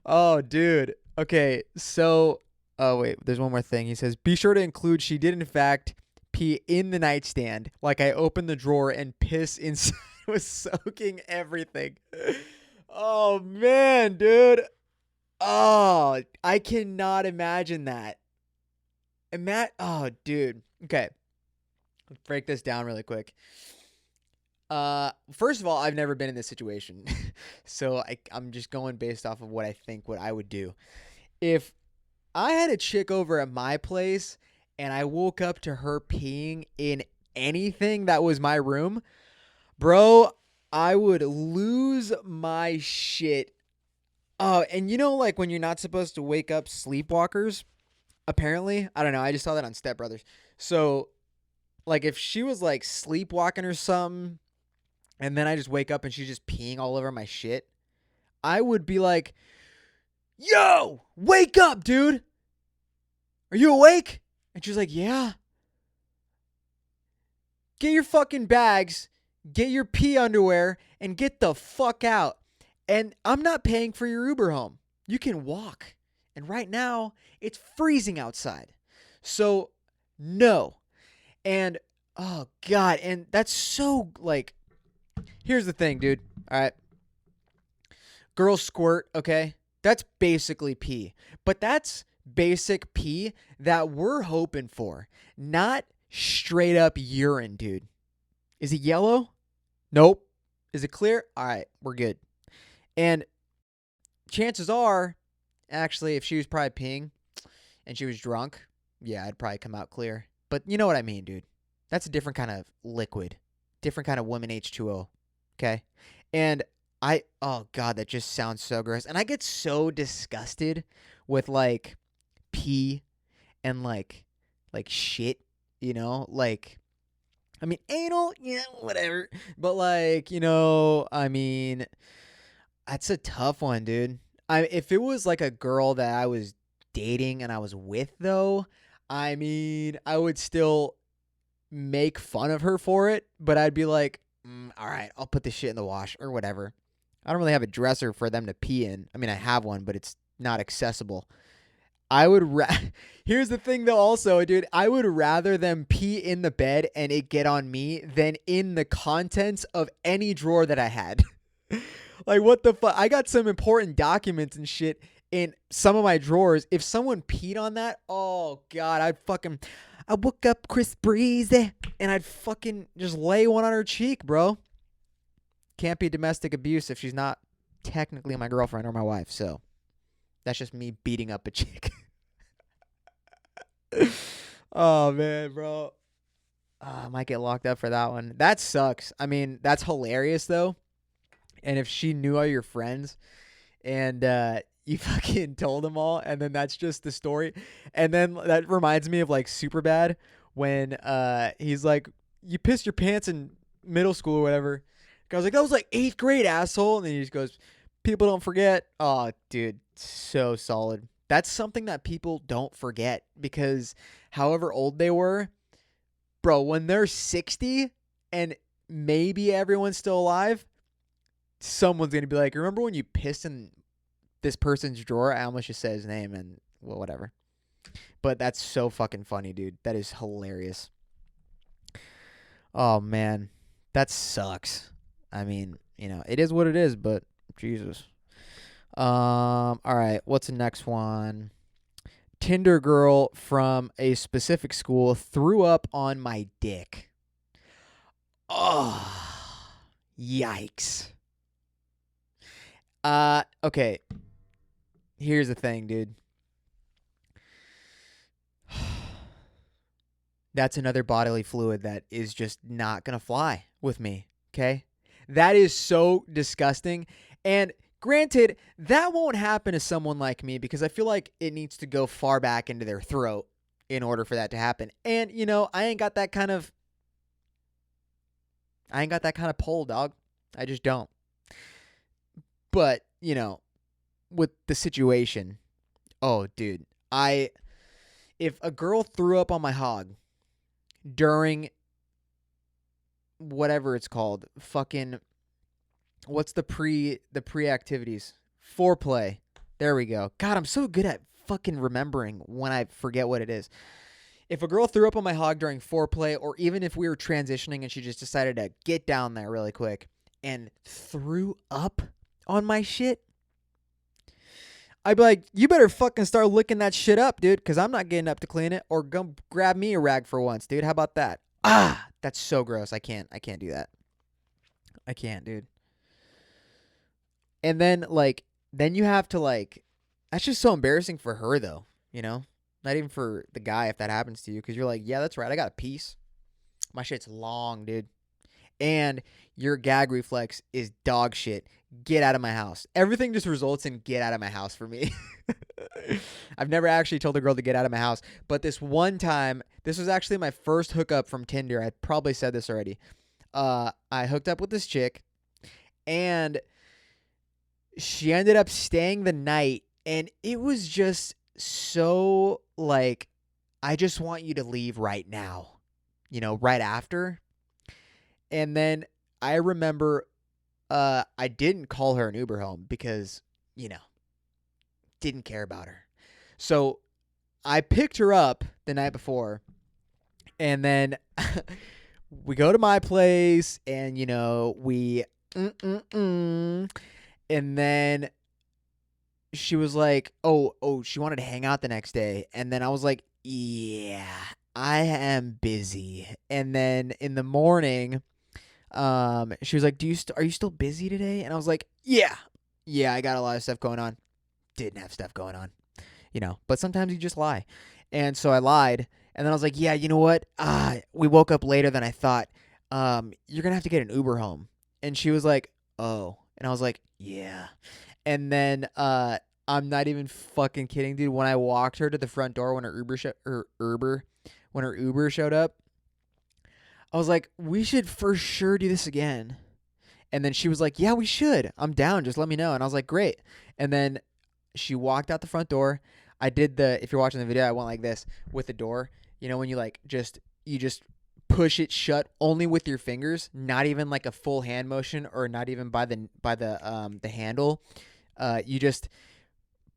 Speaker 1: Oh, dude. Okay, so, oh, wait, there's one more thing. He says, be sure to include she did, in fact, pee in the nightstand. Like I opened the drawer and piss inside was soaking everything. Oh, man, dude. Oh, I cannot imagine that. Oh, dude. Okay. Let's break this down really quick. First of all, I've never been in this situation. So I'm just going based off of what I would do. If I had a chick over at my place and I woke up to her peeing in anything that was my room, bro, I would lose my shit. Oh, and like when you're not supposed to wake up sleepwalkers, apparently, I don't know, I just saw that on Step Brothers. So, like, if she was like sleepwalking or something, and then I just wake up and she's just peeing all over my shit, I would be like, yo, wake up, dude. Are you awake? And she's like, yeah. Get your fucking bags, get your pee underwear, and get the fuck out. And I'm not paying for your Uber home. You can walk. And right now, it's freezing outside. So, no. And, oh, God. And that's so, like, here's the thing, dude. All right. Girls squirt, okay? That's basically pee. But that's basic pee that we're hoping for. Not straight up urine, dude. Is it yellow? Nope. Is it clear? All right, we're good. And chances are, actually, if she was probably peeing and she was drunk, yeah, it'd probably come out clear. But you know what I mean, dude. That's a different kind of liquid, different kind of women H2O. Okay. And oh God, that just sounds so gross. And I get so disgusted with like pee and like shit, you know? Like, I mean, anal, yeah, whatever. But like, I mean, that's a tough one, dude. If it was like a girl that I was dating and I was with, though, I mean, I would still make fun of her for it, but I'd be like, all right, I'll put this shit in the wash or whatever. I don't really have a dresser for them to pee in. I mean, I have one, but it's not accessible. I would Here's the thing though also, dude, I would rather them pee in the bed and it get on me than in the contents of any drawer that I had. Like, what the fuck? I got some important documents and shit in some of my drawers. If someone peed on that, oh God, I woke up Chris Breezy and I'd fucking just lay one on her cheek, bro. Can't be domestic abuse if she's not technically my girlfriend or my wife. So that's just me beating up a chick. Oh man, bro. I might get locked up for that one. That sucks. I mean, that's hilarious though. And if she knew all your friends and you fucking told them all, and then that's just the story. And then that reminds me of like Superbad when he's like, you pissed your pants in middle school or whatever. I was like, that was like 8th grade, asshole. And then he just goes, people don't forget. Oh, dude, so solid. That's something that people don't forget because however old they were, bro, when they're 60 and maybe everyone's still alive, someone's going to be like, remember when you pissed in this person's drawer? I almost just said his name and well, whatever. But that's so fucking funny, dude. That is hilarious. Oh, man. That sucks. I mean, it is what it is, but Jesus. All right. What's the next one? Tinder girl from a specific school threw up on my dick. Oh, yikes. Okay. Here's the thing, dude. That's another bodily fluid that is just not going to fly with me, okay? That is so disgusting. And granted, that won't happen to someone like me because I feel like it needs to go far back into their throat in order for that to happen. And, I ain't got that kind of pull, dog. I just don't. But, with the situation, oh, dude, if a girl threw up on my hog during whatever it's called, fucking, what's the pre-activities? Foreplay. There we go. God, I'm so good at fucking remembering when I forget what it is. If a girl threw up on my hog during foreplay, or even if we were transitioning and she just decided to get down there really quick and threw up on my shit, I'd be like, you better fucking start licking that shit up, dude, because I'm not getting up to clean it, or go grab me a rag for once, dude. How about that? That's so gross. I can't do that. I can't, dude. And then, then you have to, that's just so embarrassing for her, though, Not even for the guy if that happens to you, because you're like, yeah, that's right. I got a piece. My shit's long, dude. And your gag reflex is dog shit. Get out of my house. Everything just results in get out of my house for me. I've never actually told a girl to get out of my house. But this one time, this was actually my first hookup from Tinder. I probably said this already. I hooked up with this chick. And she ended up staying the night. And it was just so I just want you to leave right now. Right after. And then I remember I didn't call her an Uber home because, didn't care about her. So I picked her up the night before, and then we go to my place, and we and then she was like, oh, she wanted to hang out the next day, and then I was like, yeah, I am busy. And then in the morning, she was like, are you still busy today? And I was like, yeah, I got a lot of stuff going on. Didn't have stuff going on, but sometimes you just lie. And so I lied, and then I was like, yeah, you know what? We woke up later than I thought. You're gonna have to get an Uber home. And she was like, oh. And I was like, yeah. And then I'm not even fucking kidding, dude. When I walked her to the front door when her Uber showed up, I was like, we should for sure do this again. And then she was like, yeah, we should. I'm down. Just let me know. And I was like, great. And then she walked out the front door. I did if you're watching the video, I went like this with the door. When you you just push it shut only with your fingers, not even like a full hand motion or not even by the handle. You just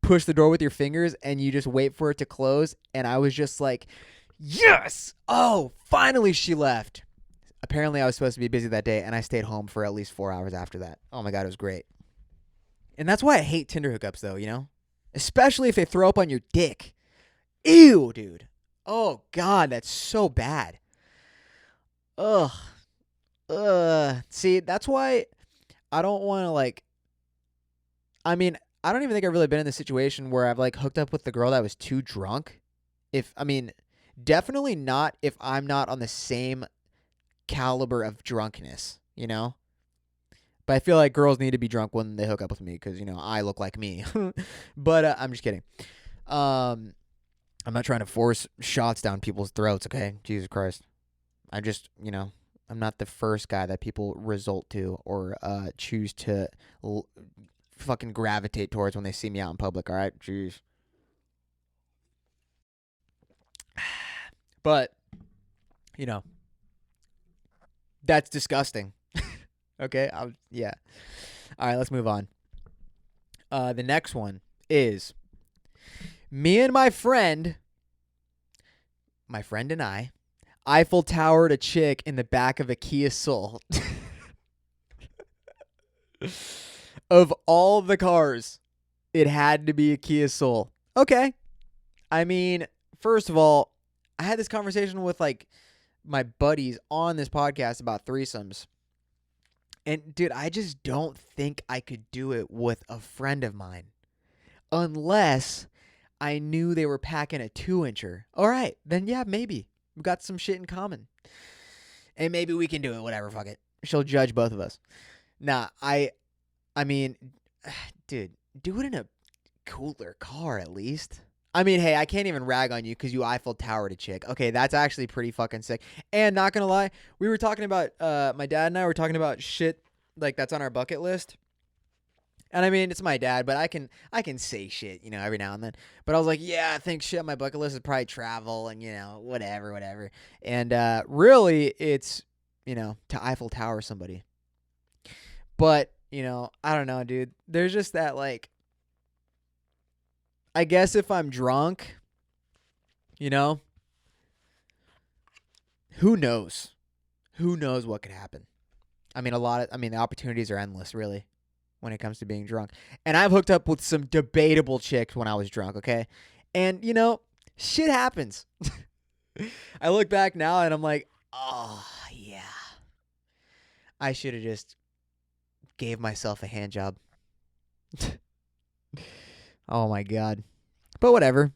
Speaker 1: push the door with your fingers and you just wait for it to close. And I was just like, yes! Oh, finally she left. Apparently I was supposed to be busy that day, and I stayed home for at least 4 hours after that. Oh my God, it was great. And that's why I hate Tinder hookups though, especially if they throw up on your dick. Ew, dude. Oh God, that's so bad. Ugh. See, that's why I don't want to I don't even think I've really been in the situation where I've hooked up with the girl that was too drunk. Definitely not if I'm not on the same caliber of drunkenness, But I feel like girls need to be drunk when they hook up with me because, I look like me. But I'm just kidding. I'm not trying to force shots down people's throats, okay? Jesus Christ. I just, I'm not the first guy that people resort to or choose to fucking gravitate towards when they see me out in public, all right? Jeez. But, that's disgusting. Okay? Yeah. All right, let's move on. The next one is me and my friend and I, Eiffel Towered a chick in the back of a Kia Soul. Of all the cars, it had to be a Kia Soul. Okay. First of all, I had this conversation with my buddies on this podcast about threesomes. And dude, I just don't think I could do it with a friend of mine. Unless I knew they were packing a 2-incher. All right, then yeah, maybe. We've got some shit in common. And maybe we can do it, whatever, fuck it. She'll judge both of us. Nah, dude, do it in a cooler car at least. Hey, I can't even rag on you because you Eiffel Towered a chick. Okay, that's actually pretty fucking sick. And not gonna lie, we were talking about, my dad and I were talking about shit that's on our bucket list. And it's my dad, but I can say shit, every now and then. But I was like, yeah, I think shit on my bucket list is probably travel and, whatever. And really, it's, to Eiffel Tower somebody. But, I don't know, dude. There's just that, I guess if I'm drunk, who knows? Who knows what could happen? The opportunities are endless, really, when it comes to being drunk. And I've hooked up with some debatable chicks when I was drunk, okay? And, shit happens. I look back now and I'm like, oh, yeah. I should have just gave myself a hand job. Oh my God. But whatever.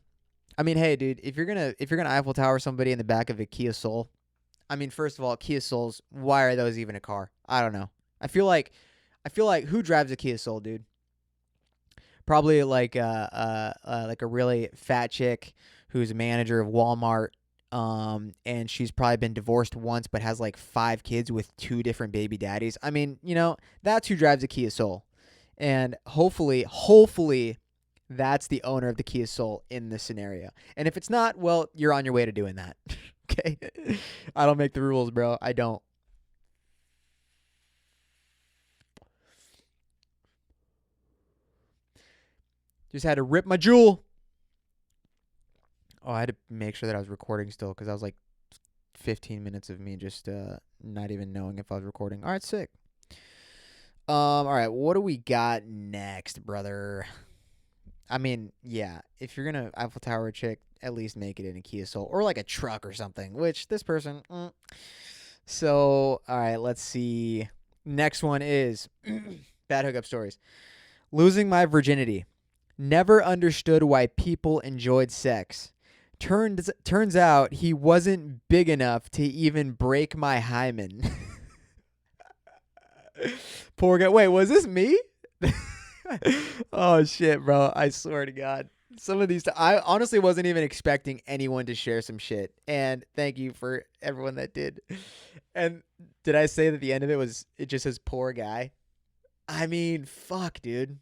Speaker 1: Hey, dude, if you're gonna Eiffel Tower somebody in the back of a Kia Soul, first of all, Kia Souls, why are those even a car? I don't know. I feel like who drives a Kia Soul, dude? Probably like a really fat chick who's a manager of Walmart. And she's probably been divorced once, but has 5 kids with 2 different baby daddies. That's who drives a Kia Soul. And hopefully that's the owner of the Kia Soul in this scenario. And if it's not, well, you're on your way to doing that. Okay? I don't make the rules, bro. I don't. Just had to rip my jewel. Oh, I had to make sure that I was recording still because I was like 15 minutes of me just not even knowing if I was recording. All right, sick. All right, what do we got next, brother? I mean, yeah, if you're gonna Eiffel Tower a chick, at least make it in a Kia Soul or like a truck or something. Which this person. So, all right, let's see. Next one is bad hookup stories. Losing my virginity. Never understood why people enjoyed sex. Turns out he wasn't big enough to even break my hymen. Poor guy. Wait, was this me? Oh shit, bro. I swear to God. Some of these I honestly wasn't even expecting anyone to share some shit. And thank you for everyone that did. And did I say that the end of it just says poor guy? I mean, fuck, dude.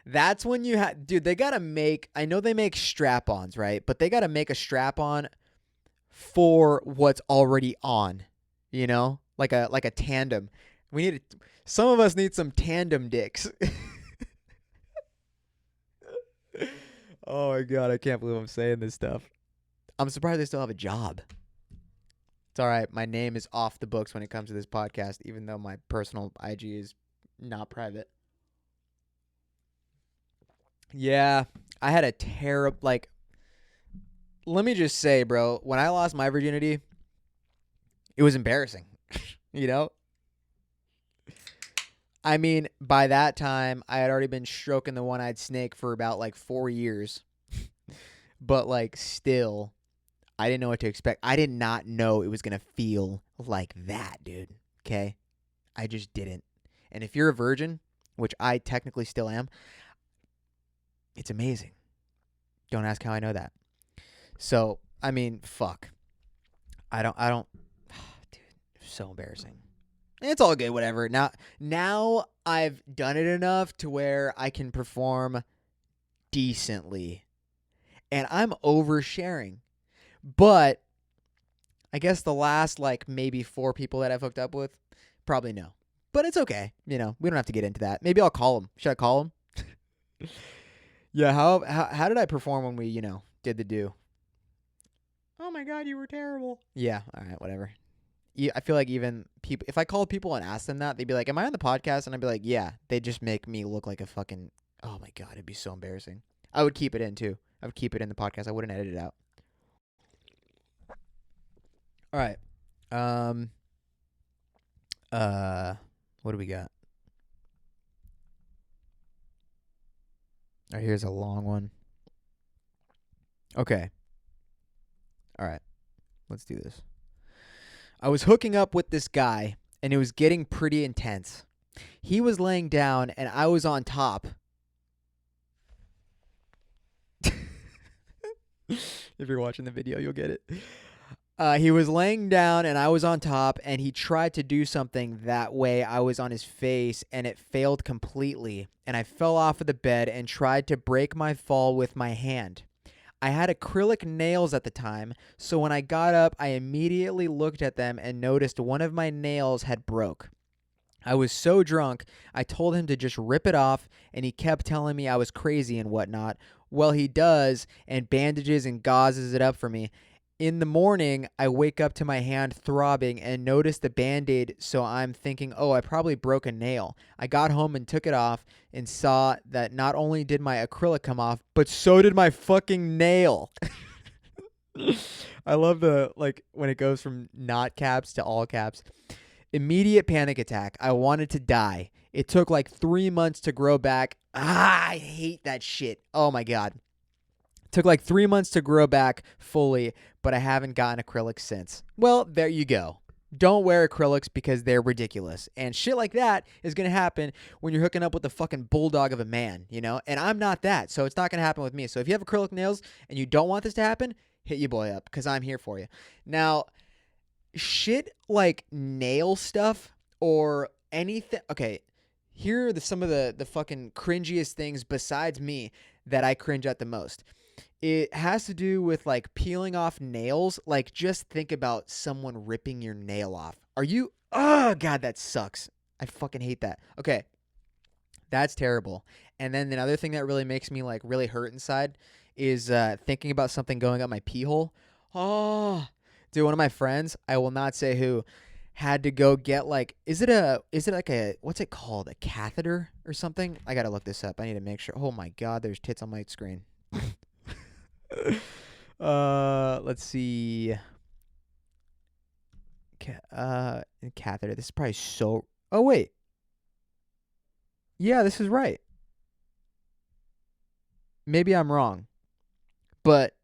Speaker 1: That's when you dude, they gotta make, I know they make strap-ons, right? But they gotta make a strap-on for what's already on, you know? Like a tandem. Some of us need some tandem dicks. Oh my God, I can't believe I'm saying this stuff. I'm surprised they still have a job. It's all right. My name is off the books when it comes to this podcast, even though my personal IG is not private. Yeah, I had a terrible, like, let me just say, bro, when I lost my virginity, it was embarrassing, you know? I mean, by that time, I had already been stroking the one-eyed snake for about, like, 4 years. But, like, still, I didn't know what to expect. I did not know it was going to feel like that, dude, okay? I just didn't. And if you're a virgin, which I technically still am, it's amazing. Don't ask how I know that. So, I mean, fuck. I don't, dude, so embarrassing. It's all good, whatever. Now I've done it enough to where I can perform decently. And I'm oversharing. But I guess the last, like, maybe 4 people that I've hooked up with, probably no. But it's okay. You know, we don't have to get into that. Maybe I'll call him. Should I call him? Yeah, how did I perform when we, did the do? Oh my God, you were terrible. Yeah, all right, whatever. I feel like even people, if I called people and asked them that, they'd be like, am I on the podcast? And I'd be like, yeah. They'd just make me look like a fucking, oh my God, it'd be so embarrassing. I would keep it in too. I would keep it in the podcast. I wouldn't edit it out. All right. What do we got? All right, here's a long one. Okay. All right. Let's do this. I was hooking up with this guy, and it was getting pretty intense. He was laying down, and I was on top. If you're watching the video, you'll get it. He was laying down, and I was on top, and he tried to do something that way. I was on his face, and it failed completely, and I fell off of the bed and tried to break my fall with my hand. I had acrylic nails at the time, so when I got up, I immediately looked at them and noticed one of my nails had broke. I was so drunk, I told him to just rip it off, and he kept telling me I was crazy and whatnot. Well, he does, and bandages and gauzes it up for me. In the morning, I wake up to my hand throbbing and notice the Band-Aid, so I'm thinking, oh, I probably broke a nail. I got home and took it off and saw that not only did my acrylic come off, but so did my fucking nail. I love when it goes from not caps to all caps. Immediate panic attack. I wanted to die. It took like 3 months to grow back. I hate that shit. Oh my God. Took like 3 months to grow back fully, but I haven't gotten acrylics since. Well, there you go. Don't wear acrylics because they're ridiculous. And shit like that is going to happen when you're hooking up with a fucking bulldog of a man, you know? And I'm not that, so it's not going to happen with me. So if you have acrylic nails and you don't want this to happen, hit your boy up because I'm here for you. Now, shit like nail stuff or anything. Okay, here are some of the fucking cringiest things besides me that I cringe at the most. It has to do with like peeling off nails. Like just think about someone ripping your nail off. Oh God, that sucks. I fucking hate that. Okay. That's terrible. And then another thing that really makes me like really hurt inside is thinking about something going up my pee hole. Oh, dude, one of my friends, I will not say who, had to go get like, is it like a, what's it called? A catheter or something? I got to look this up. I need to make sure. Oh my God, there's tits on my screen. Let's see. Catheter. This is probably so, oh wait. Yeah, this is right. Maybe I'm wrong. But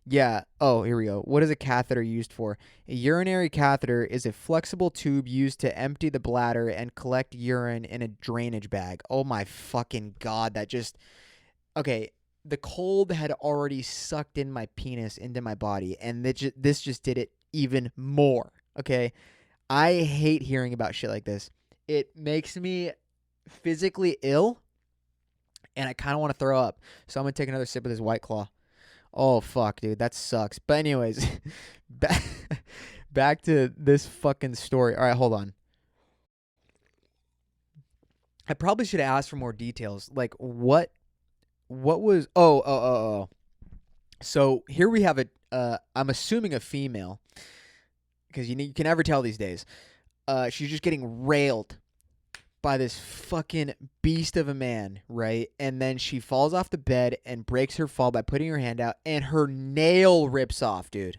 Speaker 1: yeah. Oh, here we go. What is a catheter used for? A urinary catheter is a flexible tube used to empty the bladder and collect urine in a drainage bag. Oh my fucking God. That just. Okay. The cold had already sucked in my penis into my body, and this just did it even more. Okay. I hate hearing about shit like this. It makes me physically ill, and I kind of want to throw up. So I'm going to take another sip of this White Claw. Oh, fuck, dude. That sucks. But anyways, back to this fucking story. All right, hold on. I probably should have asked for more details. Like, what was... Oh. So here we have I'm assuming a female, because you can never tell these days. She's just getting railed by this fucking beast of a man, right? And then she falls off the bed and breaks her fall by putting her hand out, and her nail rips off, dude.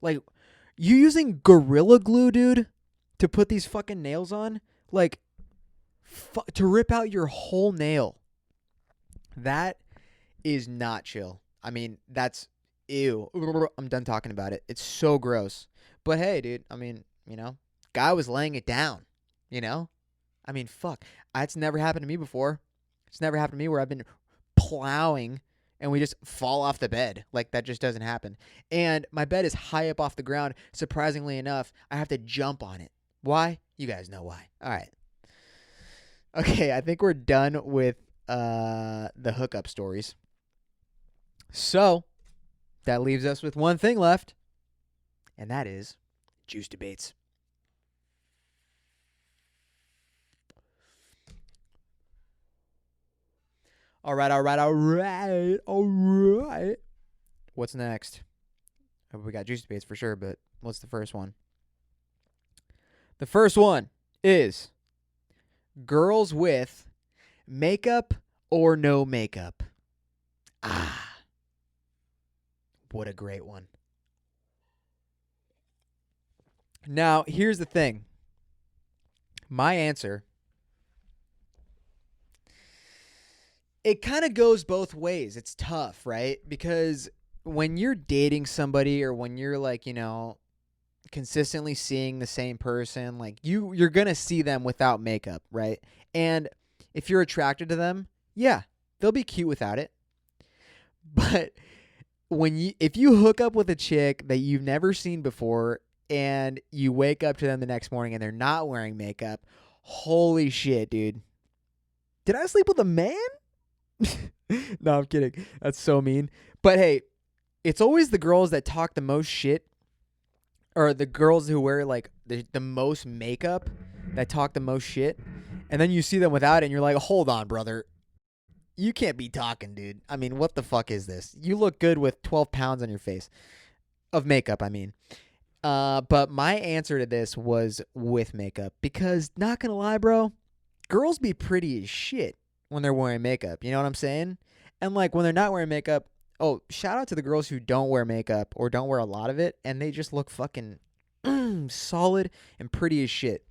Speaker 1: Like, you using Gorilla Glue, dude, to put these fucking nails on? Like, to rip out your whole nail. That is not chill. I mean, that's ew. I'm done talking about it. It's so gross. But hey, dude, I mean, guy was laying it down, I mean, fuck. It's never happened to me before. It's never happened to me where I've been plowing and we just fall off the bed. Like, that just doesn't happen. And my bed is high up off the ground. Surprisingly enough, I have to jump on it. Why? You guys know why. All right. Okay, I think we're done with the hookup stories. So, that leaves us with one thing left, and that is juice debates. All right. What's next? We got juice debates for sure, but what's the first one? The first one is girls with makeup or no makeup. Ah, what a great one. Now, here's the thing. My answer, it kind of goes both ways. It's tough, right? Because when you're dating somebody or when you're like, consistently seeing the same person, like you're going to see them without makeup, right? And if you're attracted to them, yeah, they'll be cute without it. But if you hook up with a chick that you've never seen before and you wake up to them the next morning and they're not wearing makeup, holy shit, dude. Did I sleep with a man? No, I'm kidding. That's so mean. But hey, it's always the girls that talk the most shit, or the girls who wear like the most makeup that talk the most shit. And then you see them without it and you're like, hold on, brother. You can't be talking, dude. I mean, what the fuck is this? You look good with 12 pounds on your face. Of makeup, I mean. But my answer to this was with makeup. Because, not gonna lie, bro, girls be pretty as shit when they're wearing makeup. You know what I'm saying? And like when they're not wearing makeup, shout out to the girls who don't wear makeup or don't wear a lot of it, and they just look fucking solid and pretty as shit.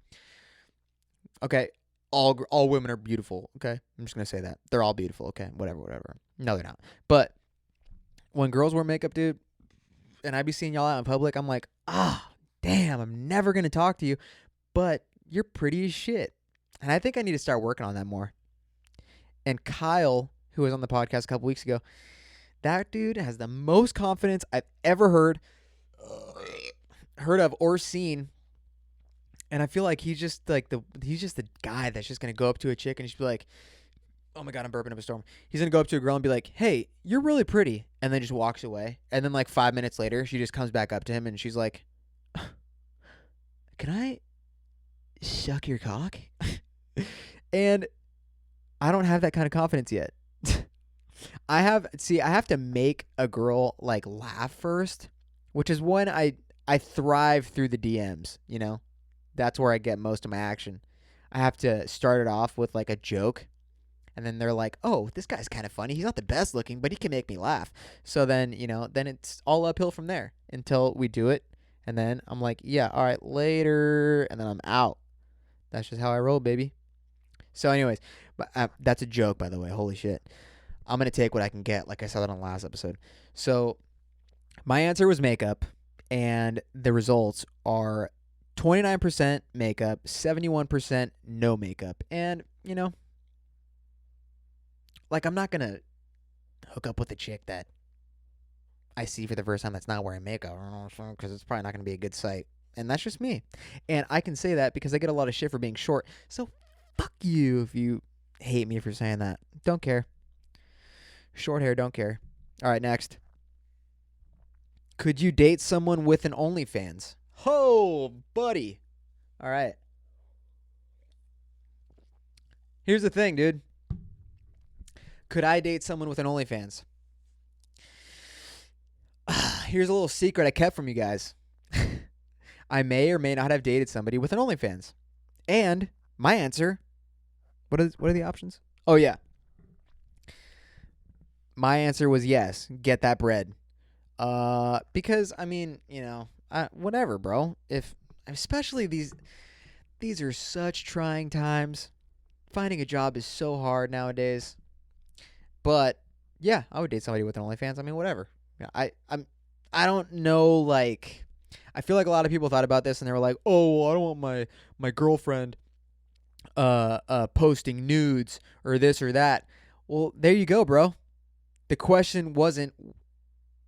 Speaker 1: Okay, all women are beautiful, okay? I'm just going to say that. They're all beautiful, okay? Whatever. No, they're not. But when girls wear makeup, dude, and I be seeing y'all out in public, I'm like, damn, I'm never going to talk to you, but you're pretty as shit. And I think I need to start working on that more. And Kyle, who was on the podcast a couple weeks ago, that dude has the most confidence I've ever heard of or seen. And I feel like he's just the guy that's just gonna go up to a chick and just be like, oh my God, I'm burping up a storm. He's gonna go up to a girl and be like, hey, you're really pretty, and then just walks away. And then like 5 minutes later, she just comes back up to him and she's like, can I suck your cock? And I don't have that kind of confidence yet. I have to make a girl like laugh first, which is when I thrive through the DMs, you know? That's where I get most of my action. I have to start it off with like a joke, and then they're like, "Oh, this guy's kind of funny. He's not the best looking, but he can make me laugh." So then, then it's all uphill from there until we do it, and then I'm like, "Yeah, all right, later," and then I'm out. That's just how I roll, baby. So, anyways, but that's a joke, by the way. Holy shit. I'm gonna take what I can get, like I said on the last episode. So, my answer was makeup, and the results are 29% makeup, 71% no makeup. And, like, I'm not going to hook up with a chick that I see for the first time that's not wearing makeup, because it's probably not going to be a good sight. And that's just me. And I can say that because I get a lot of shit for being short. So, fuck you if you hate me for saying that. Don't care. Short hair, don't care. All right, next. Could you date someone with an OnlyFans? Ho, buddy. All right. Here's the thing, dude. Could I date someone with an OnlyFans? Here's a little secret I kept from you guys. I may or may not have dated somebody with an OnlyFans. And my answer, what are the options? Oh, yeah. My answer was yes. Get that bread. Because I mean, whatever, bro. Especially these are such trying times. Finding a job is so hard nowadays. But yeah, I would date somebody with an OnlyFans. I mean, whatever. Yeah, I don't know. Like, I feel like a lot of people thought about this and they were like, "Oh, I don't want my girlfriend posting nudes or this or that." Well, there you go, bro. The question wasn't,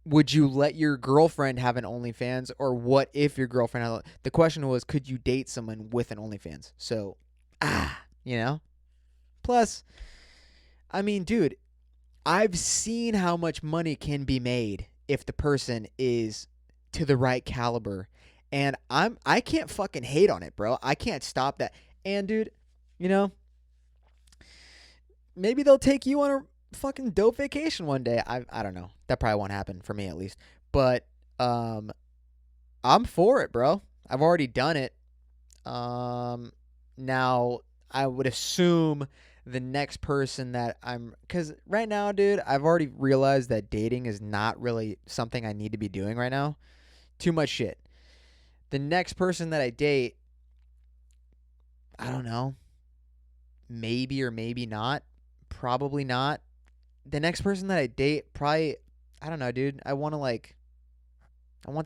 Speaker 1: would you let your girlfriend have an OnlyFans, or what if your girlfriend had? The question was, could you date someone with an OnlyFans? So, Plus, I mean, dude, I've seen how much money can be made if the person is to the right caliber, and I can't fucking hate on it, bro. I can't stop that. And dude, maybe they'll take you on a fucking dope vacation one day. I don't know. That probably won't happen for me, at least. But I'm for it, bro. I've already done it. Now I would assume the next person that because right now, dude, I've already realized that dating is not really something I need to be doing right now. Too much shit. The next person that I date, I don't know. Maybe or maybe not. Probably not. The next person that I date, probably, I don't know, dude. I want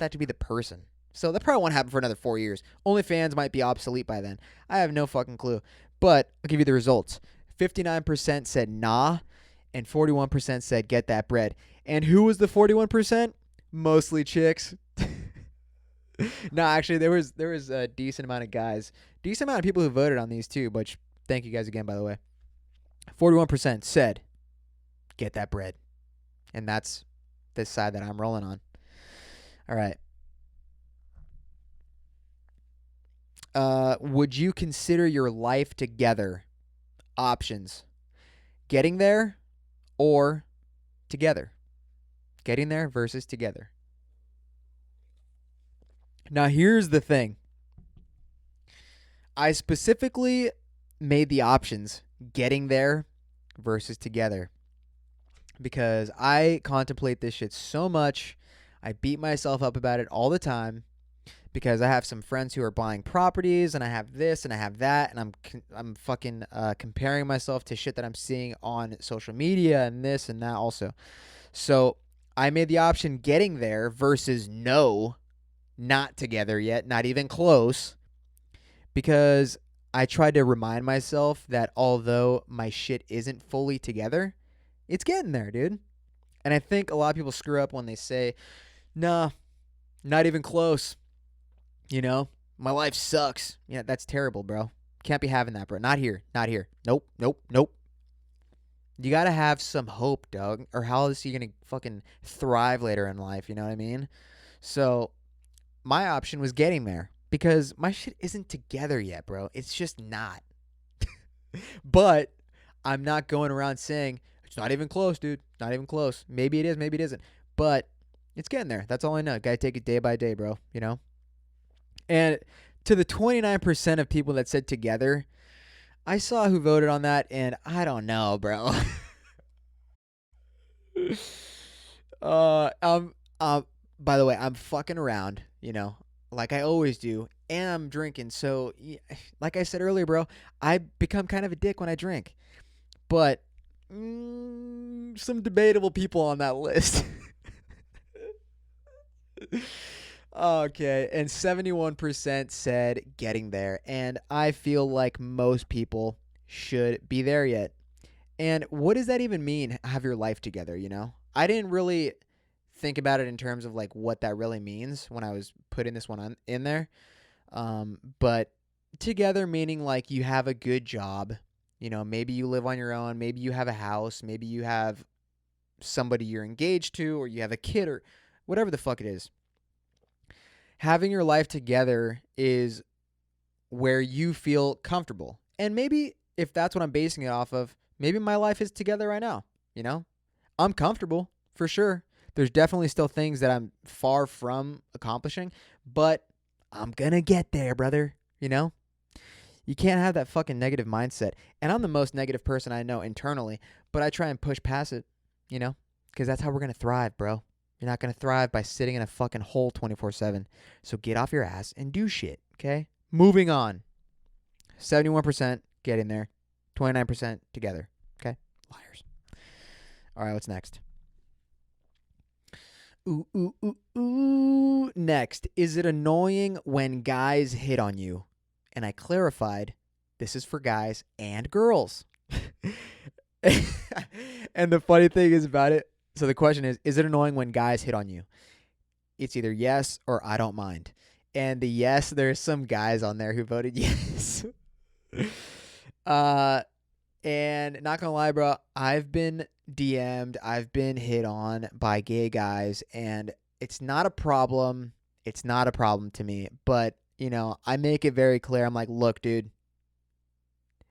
Speaker 1: that to be the person. So that probably won't happen for another 4 years. OnlyFans might be obsolete by then. I have no fucking clue. But I'll give you the results. 59% said nah, and 41% said get that bread. And who was the 41%? Mostly chicks. No, actually, there was a decent amount of guys. Decent amount of people who voted on these too, but thank you guys again, by the way. 41% said get that bread. And that's this side that I'm rolling on. All right. Would you consider your life together? Options. Getting there or together. Getting there versus together. Now, here's the thing. I specifically made the options getting there versus together because I contemplate this shit so much. I beat myself up about it all the time because I have some friends who are buying properties and I have this and I have that, and I'm fucking comparing myself to shit that I'm seeing on social media and this and that also. So I made the option getting there versus no, not together yet, not even close, because I tried to remind myself that although my shit isn't fully together, it's getting there, dude. And I think a lot of people screw up when they say, nah, not even close. My life sucks. Yeah, that's terrible, bro. Can't be having that, bro. Not here. Not here. Nope. Nope. Nope. You got to have some hope, dog, or how else are you going to fucking thrive later in life? You know what I mean? So my option was getting there because my shit isn't together yet, bro. It's just not. But I'm not going around saying it's not even close, dude. Not even close. Maybe it is, maybe it isn't. But it's getting there. That's all I know. Gotta take it day by day, bro. You know? And to the 29% of people that said together, I saw who voted on that, and I don't know, bro. um, by the way, I'm fucking around, like I always do, and I'm drinking. So, like I said earlier, bro, I become kind of a dick when I drink. But some debatable people on that list. Okay, and 71% said getting there, and I feel like most people should be there yet. And what does that even mean, have your life together, I didn't really think about it in terms of like what that really means when I was putting this one in there. But together meaning like you have a good job, maybe you live on your own, maybe you have a house, maybe you have somebody you're engaged to, or you have a kid, or whatever the fuck it is. Having your life together is where you feel comfortable. And maybe if that's what I'm basing it off of, maybe my life is together right now, I'm comfortable for sure. There's definitely still things that I'm far from accomplishing, but I'm going to get there, brother. You can't have that fucking negative mindset. And I'm the most negative person I know internally, but I try and push past it, because that's how we're going to thrive, bro. You're not going to thrive by sitting in a fucking hole 24/7. So get off your ass and do shit, okay? Moving on. 71% getting there. 29% together, okay? Liars. All right, what's next? Ooh. Next, is it annoying when guys hit on you? And I clarified, this is for guys and girls. And the funny thing is about it, so the question is it annoying when guys hit on you? It's either yes or I don't mind. And the yes, there's some guys on there who voted yes. And not gonna lie, bro, I've been DM'd, I've been hit on by gay guys, and it's not a problem. It's not a problem to me. But, I make it very clear. I'm like, look, dude,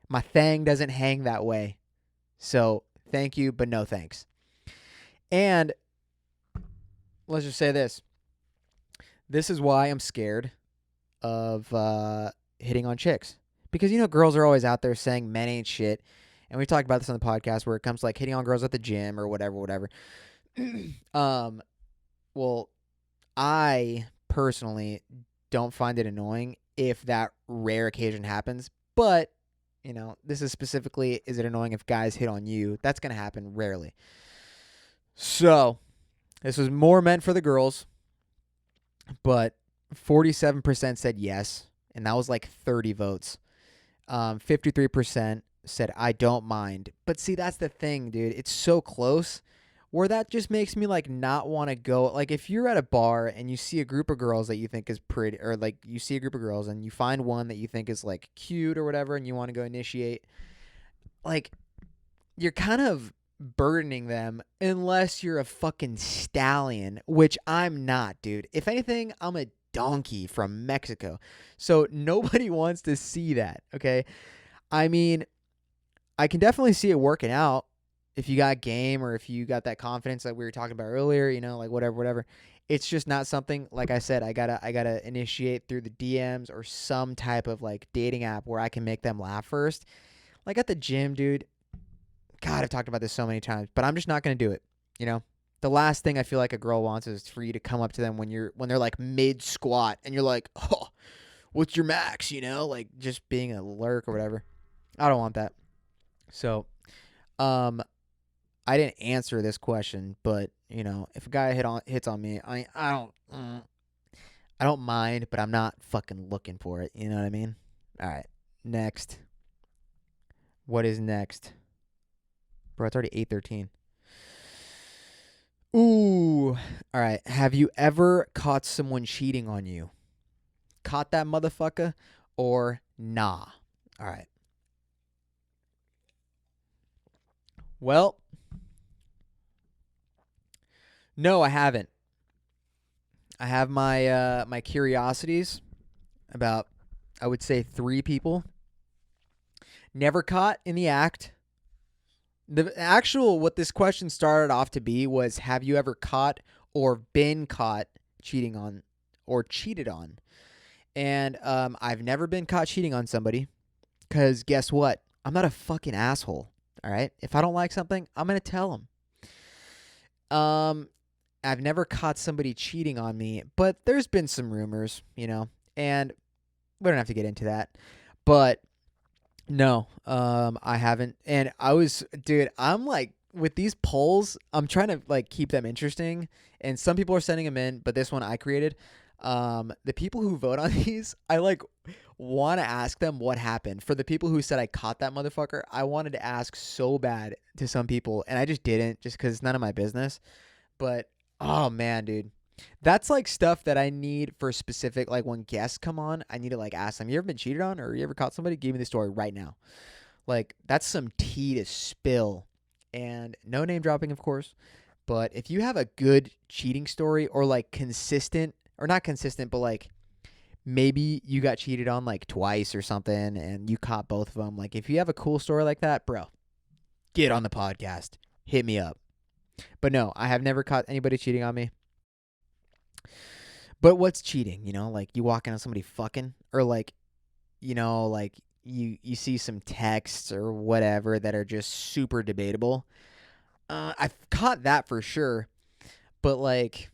Speaker 1: my thing doesn't hang that way. So thank you, but no thanks. And let's just say this. This is why I'm scared of hitting on chicks. Because, girls are always out there saying men ain't shit. And we talked about this on the podcast where it comes to like hitting on girls at the gym or whatever. Well, I personally don't find it annoying if that rare occasion happens. But, this is specifically, is it annoying if guys hit on you? That's going to happen rarely. So, this was more meant for the girls. But 47% said yes. And that was like 30 votes. 53% said I don't mind. But see, that's the thing, dude. It's so close where that just makes me like not want to go. Like if you're at a bar and you see a group of girls that you think is pretty, or like you see a group of girls and you find one that you think is like cute or whatever and you want to go initiate, like you're kind of burdening them unless you're a fucking stallion, which I'm not, dude. If anything, I'm a donkey from Mexico. So nobody wants to see that, okay? I mean, I can definitely see it working out if you got game or if you got that confidence that we were talking about earlier, like whatever. It's just not something, like I said, I gotta initiate through the DMs or some type of like dating app where I can make them laugh first. Like at the gym, dude. God, I've talked about this so many times, but I'm just not gonna do it. The last thing I feel like a girl wants is for you to come up to them when they're like mid squat and you're like, oh, what's your max? Like just being a lurk or whatever. I don't want that. So, I didn't answer this question, but if a guy hits on me, I don't mind, but I'm not fucking looking for it. You know what I mean? All right, next. What is next? Bro, it's already 8:13. Ooh. All right. Have you ever caught someone cheating on you? Caught that motherfucker or nah? All right. Well, no, I haven't. I have my my curiosities about, I would say, 3 people. Never caught in the act. what this question started off to be was, have you ever caught or been caught cheating on or cheated on? And I've never been caught cheating on somebody because guess what? I'm not a fucking asshole. All right. If I don't like something, I'm going to tell them. I've never caught somebody cheating on me, but there's been some rumors, and we don't have to get into that. But no, I haven't. And I'm like, with these polls, I'm trying to like keep them interesting. And some people are sending them in, but this one I created. The people who vote on these, I like want to ask them what happened. For the people who said I caught that motherfucker, I wanted to ask so bad to some people, and I just didn't, just because it's none of my business. But oh man, dude. That's like stuff that I need for specific, like when guests come on, I need to like ask them, you ever been cheated on or you ever caught somebody? Give me the story right now. Like that's some tea to spill. And no name dropping, of course. But if you have a good cheating story or like consistent, or not consistent, but like maybe you got cheated on like twice or something and you caught both of them. Like if you have a cool story like that, bro, get on the podcast. Hit me up. But no, I have never caught anybody cheating on me. But what's cheating? Like you walk in on somebody fucking, or like, like you see some texts or whatever that are just super debatable. I've caught that for sure, but like,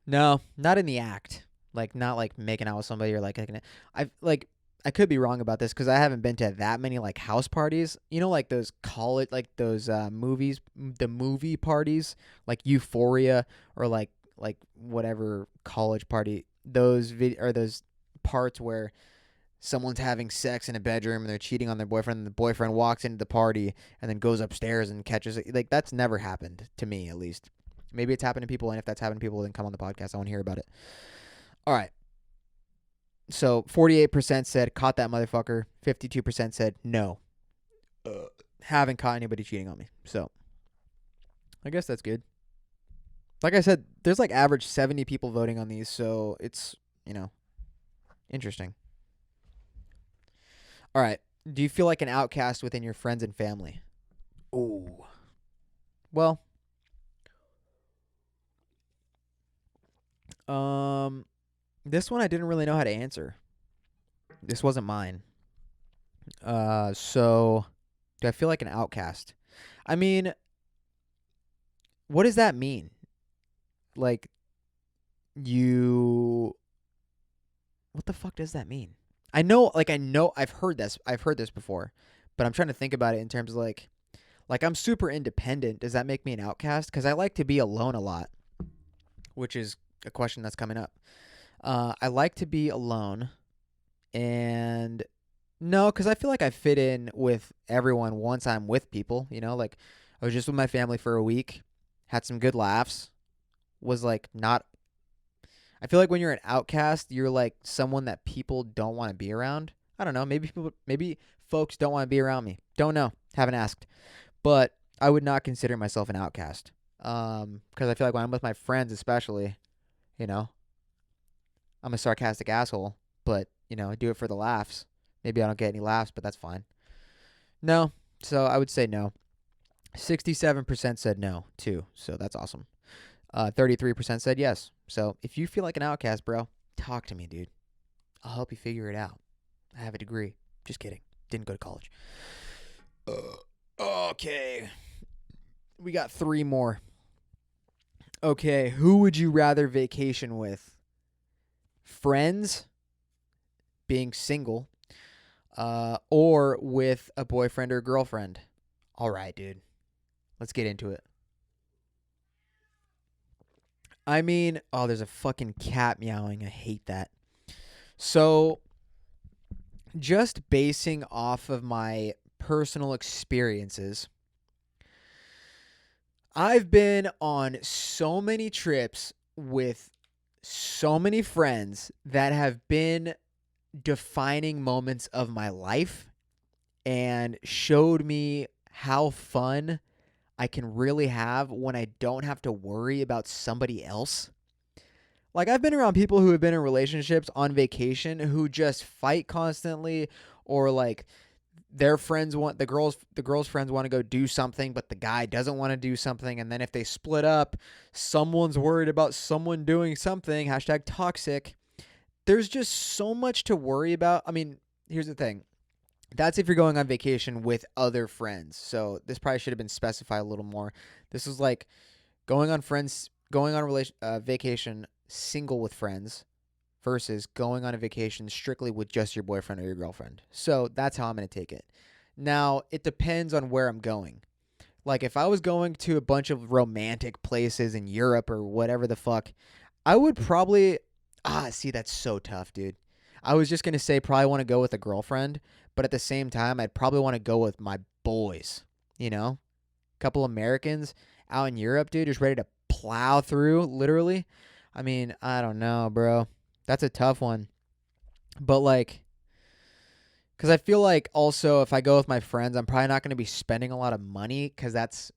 Speaker 1: no, not in the act. Like not like making out with somebody or like I could be wrong about this because I haven't been to that many like house parties. Like those college, like those movies, the movie parties, like Euphoria or like whatever college party. Those those parts where someone's having sex in a bedroom and they're cheating on their boyfriend, and the boyfriend walks into the party and then goes upstairs and catches it. Like that's never happened to me, at least. Maybe it's happened to people, and if that's happened to people, then come on the podcast. I want to hear about it. All right. So 48% said caught that motherfucker. 52% said no. Haven't caught anybody cheating on me. So I guess that's good. Like I said, there's like average 70 people voting on these, so it's, interesting. All right. Do you feel like an outcast within your friends and family? Ooh. Well, this one I didn't really know how to answer. This wasn't mine. So do I feel like an outcast? I mean, what does that mean? Like, what the fuck does that mean? I know I've heard this before, but I'm trying to think about it in terms of like I'm super independent. Does that make me an outcast? Because I like to be alone a lot, which is a question that's coming up. I like to be alone, and no, because I feel like I fit in with everyone once I'm with people. Like I was just with my family for a week, had some good laughs, was like not. I feel like when you're an outcast, you're like someone that people don't want to be around. I don't know. Maybe folks don't want to be around me. Don't know. Haven't asked. But I would not consider myself an outcast. Because I feel like when I'm with my friends, especially, I'm a sarcastic asshole. But I do it for the laughs. Maybe I don't get any laughs, but that's fine. No. So I would say no. 67% said no too. So that's awesome. 33% said yes. So if you feel like an outcast, bro, talk to me, dude. I'll help you figure it out. I have a degree. Just kidding. Didn't go to college. Okay. We got 3 more. Okay. Who would you rather vacation with? Friends, being single, or with a boyfriend or girlfriend? All right, dude. Let's get into it. I mean, oh, there's a fucking cat meowing. I hate that. So, just basing off of my personal experiences, I've been on so many trips with so many friends that have been defining moments of my life and showed me how fun I can really have when I don't have to worry about somebody else. Like I've been around people who have been in relationships on vacation who just fight constantly, or like their friends want the girl's friends want to go do something, but the guy doesn't want to do something, and then if they split up, someone's worried about someone doing something, hashtag toxic. There's just so much to worry about. I mean, here's the thing. That's if you're going on vacation with other friends. So this probably should have been specified a little more. This is like going on vacation single with friends versus going on a vacation strictly with just your boyfriend or your girlfriend. So that's how I'm going to take it. Now, it depends on where I'm going. Like if I was going to a bunch of romantic places in Europe or whatever the fuck, I would probably see that's so tough, dude. I was just going to say probably want to go with a girlfriend, but at the same time I'd probably want to go with my boys, you know? A couple Americans out in Europe, dude, just ready to plow through, literally. I mean, I don't know, bro. That's a tough one. But like, because I feel like also if I go with my friends, I'm probably not going to be spending a lot of money because that's,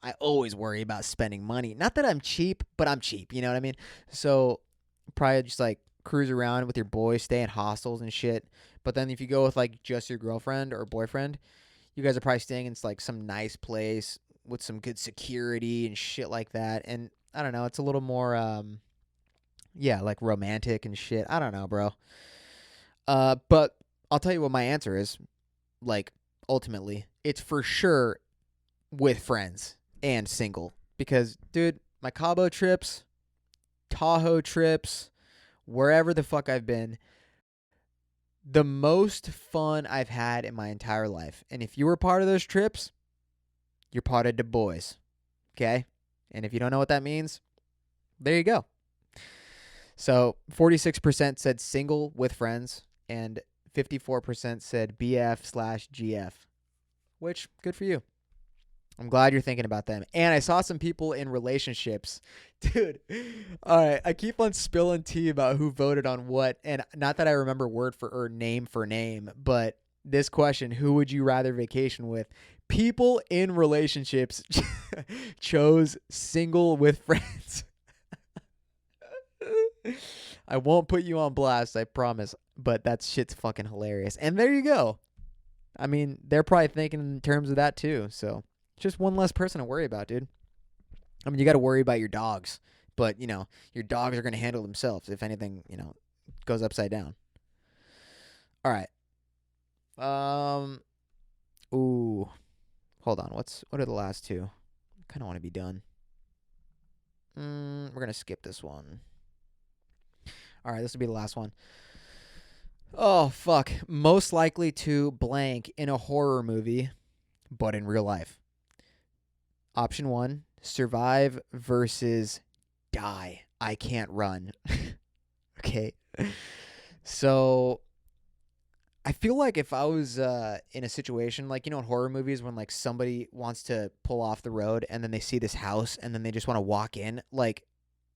Speaker 1: I always worry about spending money. Not that I'm cheap, but I'm cheap. You know what I mean? So probably just like cruise around with your boys, stay in hostels and shit. But then if you go with like just your girlfriend or boyfriend, you guys are probably staying in like some nice place with some good security and shit like that. And I don't know, it's a little more, like romantic and shit. I don't know, bro. But I'll tell you what my answer is. Like, ultimately, it's for sure with friends and single. Because, dude, my Cabo trips, Tahoe trips, wherever the fuck I've been, the most fun I've had in my entire life. And if you were part of those trips, you're part of the boys. Okay? And if you don't know what that means, there you go. So 46% said single with friends and 54% said BF/GF, which good for you. I'm glad you're thinking about them. And I saw some people in relationships. Dude, all right, I keep on spilling tea about who voted on what. And not that I remember word for name, but this question, who would you rather vacation with? People in relationships chose single with friends. I won't put you on blast, I promise. But that shit's fucking hilarious. And there you go. I mean, they're probably thinking in terms of that too. So just one less person to worry about, dude. I mean, you got to worry about your dogs. But, your dogs are going to handle themselves if anything, goes upside down. All right. Ooh. Hold on. What are the last two? I kind of want to be done. We're going to skip this one. All right, this will be the last one. Oh, fuck. Most likely to blank in a horror movie, but in real life. Option 1, survive versus die. I can't run. Okay. So I feel like if I was in a situation like, in horror movies when like somebody wants to pull off the road and then they see this house and then they just want to walk in, like,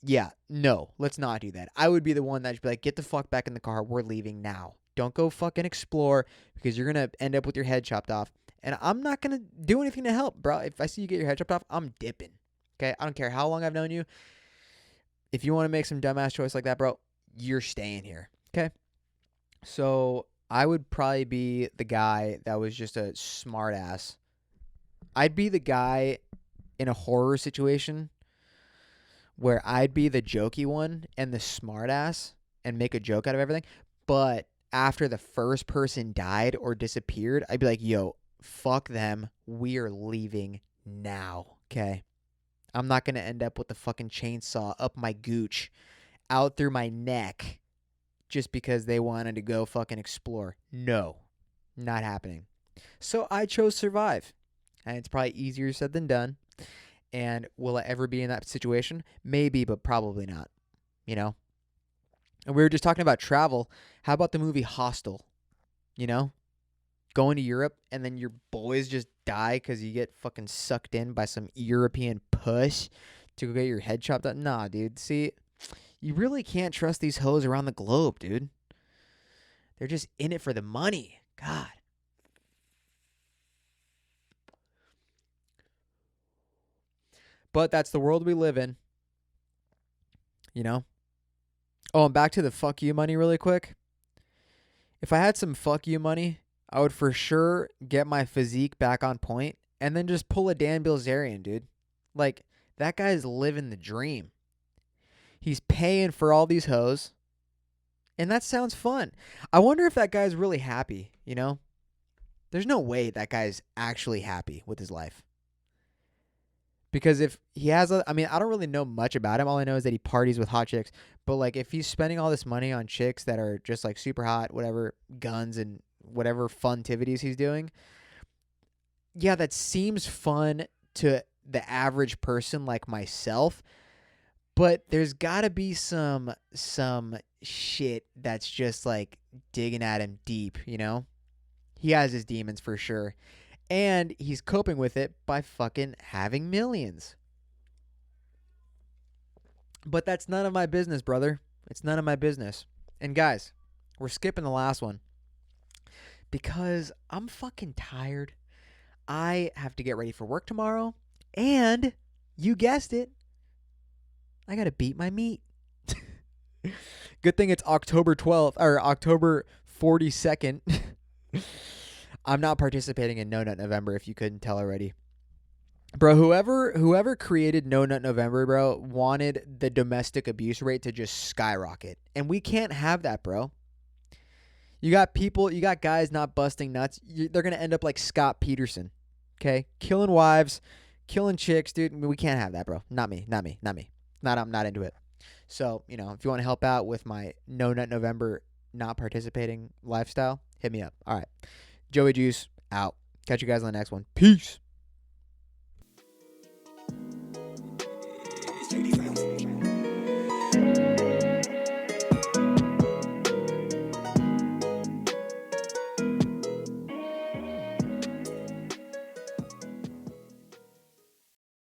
Speaker 1: yeah, no, let's not do that. I would be the one that'd be like, get the fuck back in the car. We're leaving now. Don't go fucking explore because you're going to end up with your head chopped off. And I'm not going to do anything to help, bro. If I see you get your head chopped off, I'm dipping. Okay? I don't care how long I've known you. If you want to make some dumbass choice like that, bro, you're staying here. Okay? So I would probably be the guy that was just a smart ass. I'd be the guy in a horror situation where I'd be the jokey one and the smart ass and make a joke out of everything. But after the first person died or disappeared, I'd be like, yo, fuck them. We are leaving now. Okay? I'm not going to end up with the fucking chainsaw up my gooch, out through my neck, just because they wanted to go fucking explore. No, not happening. So I chose survive. And it's probably easier said than done. And will I ever be in that situation? Maybe, but probably not. And we were just talking about travel. How about the movie Hostel? Going to Europe and then your boys just die because you get fucking sucked in by some European push to go get your head chopped up. Nah, dude. See, you really can't trust these hoes around the globe, dude. They're just in it for the money. God. But that's the world we live in. Oh, and back to the fuck you money really quick. If I had some fuck you money, I would for sure get my physique back on point and then just pull a Dan Bilzerian, dude. Like, that guy's living the dream. He's paying for all these hoes, and that sounds fun. I wonder if that guy's really happy, you know? There's no way that guy's actually happy with his life. Because if he has I mean, I don't really know much about him. All I know is that he parties with hot chicks. But like, if he's spending all this money on chicks that are just like super hot, whatever, guns and whatever fun activities he's doing, yeah, that seems fun to the average person like myself. But there's got to be some shit that's just like digging at him deep, you know? He has his demons for sure. And he's coping with it by fucking having millions. But that's none of my business, brother. It's none of my business. And guys, we're skipping the last one because I'm fucking tired. I have to get ready for work tomorrow. And you guessed it, I got to beat my meat. Good thing it's October 12th or October 42nd. I'm not participating in No Nut November if you couldn't tell already. Bro, whoever created No Nut November, bro, wanted the domestic abuse rate to just skyrocket. And we can't have that, bro. You got guys not busting nuts. They're going to end up like Scott Peterson. Okay? Killing wives, killing chicks, dude. I mean, we can't have that, bro. Not me. I'm not into it. So, if you want to help out with my No Nut November not participating lifestyle, hit me up. All right. Joey Juice, out. Catch you guys on the next one. Peace.